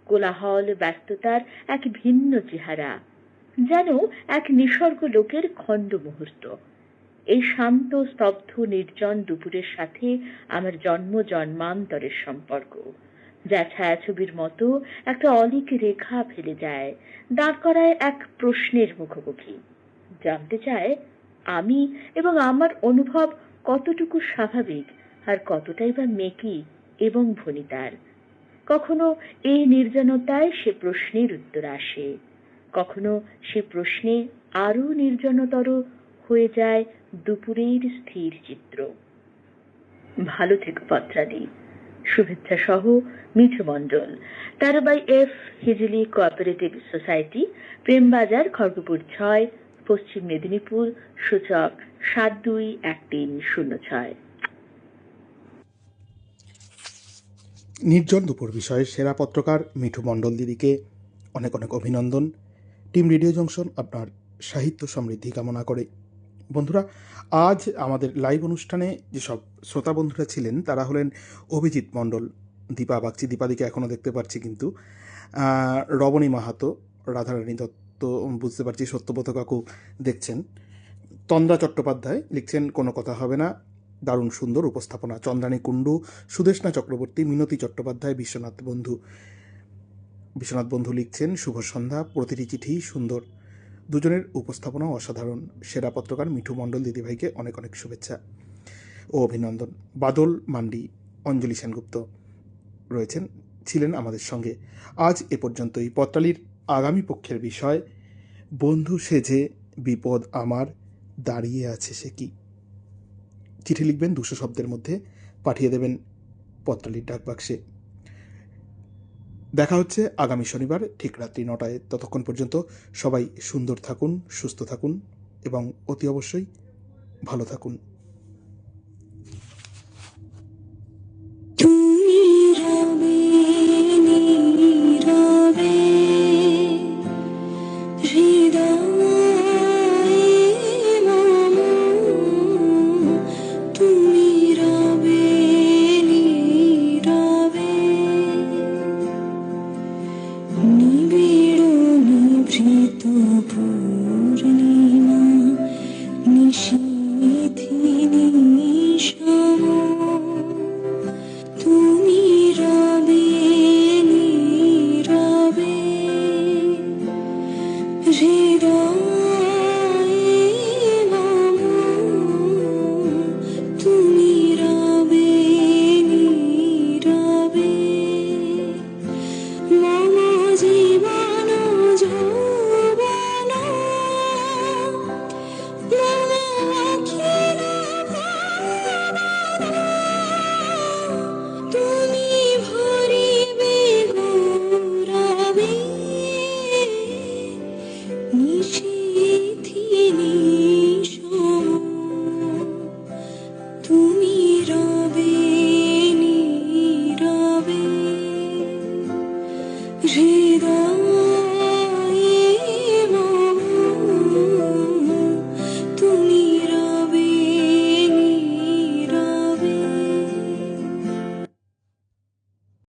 E: কোলাহল ব্যস্ততার এক ভিন্ন চেহারা, যেন এক নিসর্গ লোকের খণ্ড মুহূর্ত। এই শান্ত স্তব্ধ নির্জন দুপুরের সাথে আমার জন্ম জন্মান্তরের সম্পর্ক, যা ছায়াছবির মতো একটা অলিক রেখা ফেলে যায়, দাঁড় করায় এক প্রশ্নের মুখোমুখি। জানতে চায় আমি এবং আমার অনুভব কতটুকু স্বাভাবিক আর কতটাই বা মেকি এবং ভনিতার। কখনো এই নির্জনতায় সে প্রশ্নের উত্তর আসে, কখনো সে প্রশ্নে আরো নির্জনতর হয়ে যায় দুপুরের স্থির চিত্র। ভালো থেকো পত্রাদি। শুভেচ্ছা সহ মিঠু মণ্ডল, 13/F Hijli cooperative society, Prembazar, Kharagpur 6, পশ্চিম মেদিনীপুর, সূচক 721306।
B: নির্জন দুপুর বিষয়ে সেরা পত্রকার মিঠু মণ্ডল দিদিকে অনেক অনেক অভিনন্দন। টিম রেডিও জংশন আপনার সাহিত্য সমৃদ্ধি কামনা করে। বন্ধুরা, আজ আমাদের লাইভ অনুষ্ঠানে যেসব শ্রোতা বন্ধুরা ছিলেন তারা হলেন অভিজিৎ মণ্ডল, দীপা বাগচি, দীপাদিকে এখনও দেখতে পাচ্ছি কিন্তু, রবণী মাহাতো, রাধারানী দত্ত, বুঝতে পারছি সত্যব্রত কাকু দেখছেন, তন্দ্রা চট্টোপাধ্যায় লিখছেন কোনো কথা হবে না, দারুণ সুন্দর উপস্থাপনা, চন্দ্রানী কুণ্ডু, সুদেষ্ণা চক্রবর্তী, মিনতি চট্টোপাধ্যায়, বিশ্বনাথ বন্ধু লিখছেন শুভ সন্ধ্যা, প্রতিটি চিঠি সুন্দর, দুজনের উপস্থাপনা অসাধারণ, সেরা পত্রকার মিঠু মণ্ডল দিদিভাইকে অনেক অনেক শুভেচ্ছা ও অভিনন্দন। বাদল মান্ডি, অঞ্জলি সেনগুপ্ত ছিলেন আমাদের সঙ্গে। আজ এ পর্যন্তই। পত্রালির আগামী পক্ষের বিষয়, বন্ধু সেজে বিপদ আমার দাঁড়িয়ে আছে সে কি। চিঠি লিখবেন 200 শব্দের মধ্যে, পাঠিয়ে দেবেন পত্রালির ডাকবাক্সে। দেখা হচ্ছে আগামী শনিবার ঠিক রাত্রি 9টায়। ততক্ষণ পর্যন্ত সবাই সুন্দর থাকুন, সুস্থ থাকুন এবং অতি অবশ্যই ভালো থাকুন।
C: নিবিড় নিভৃত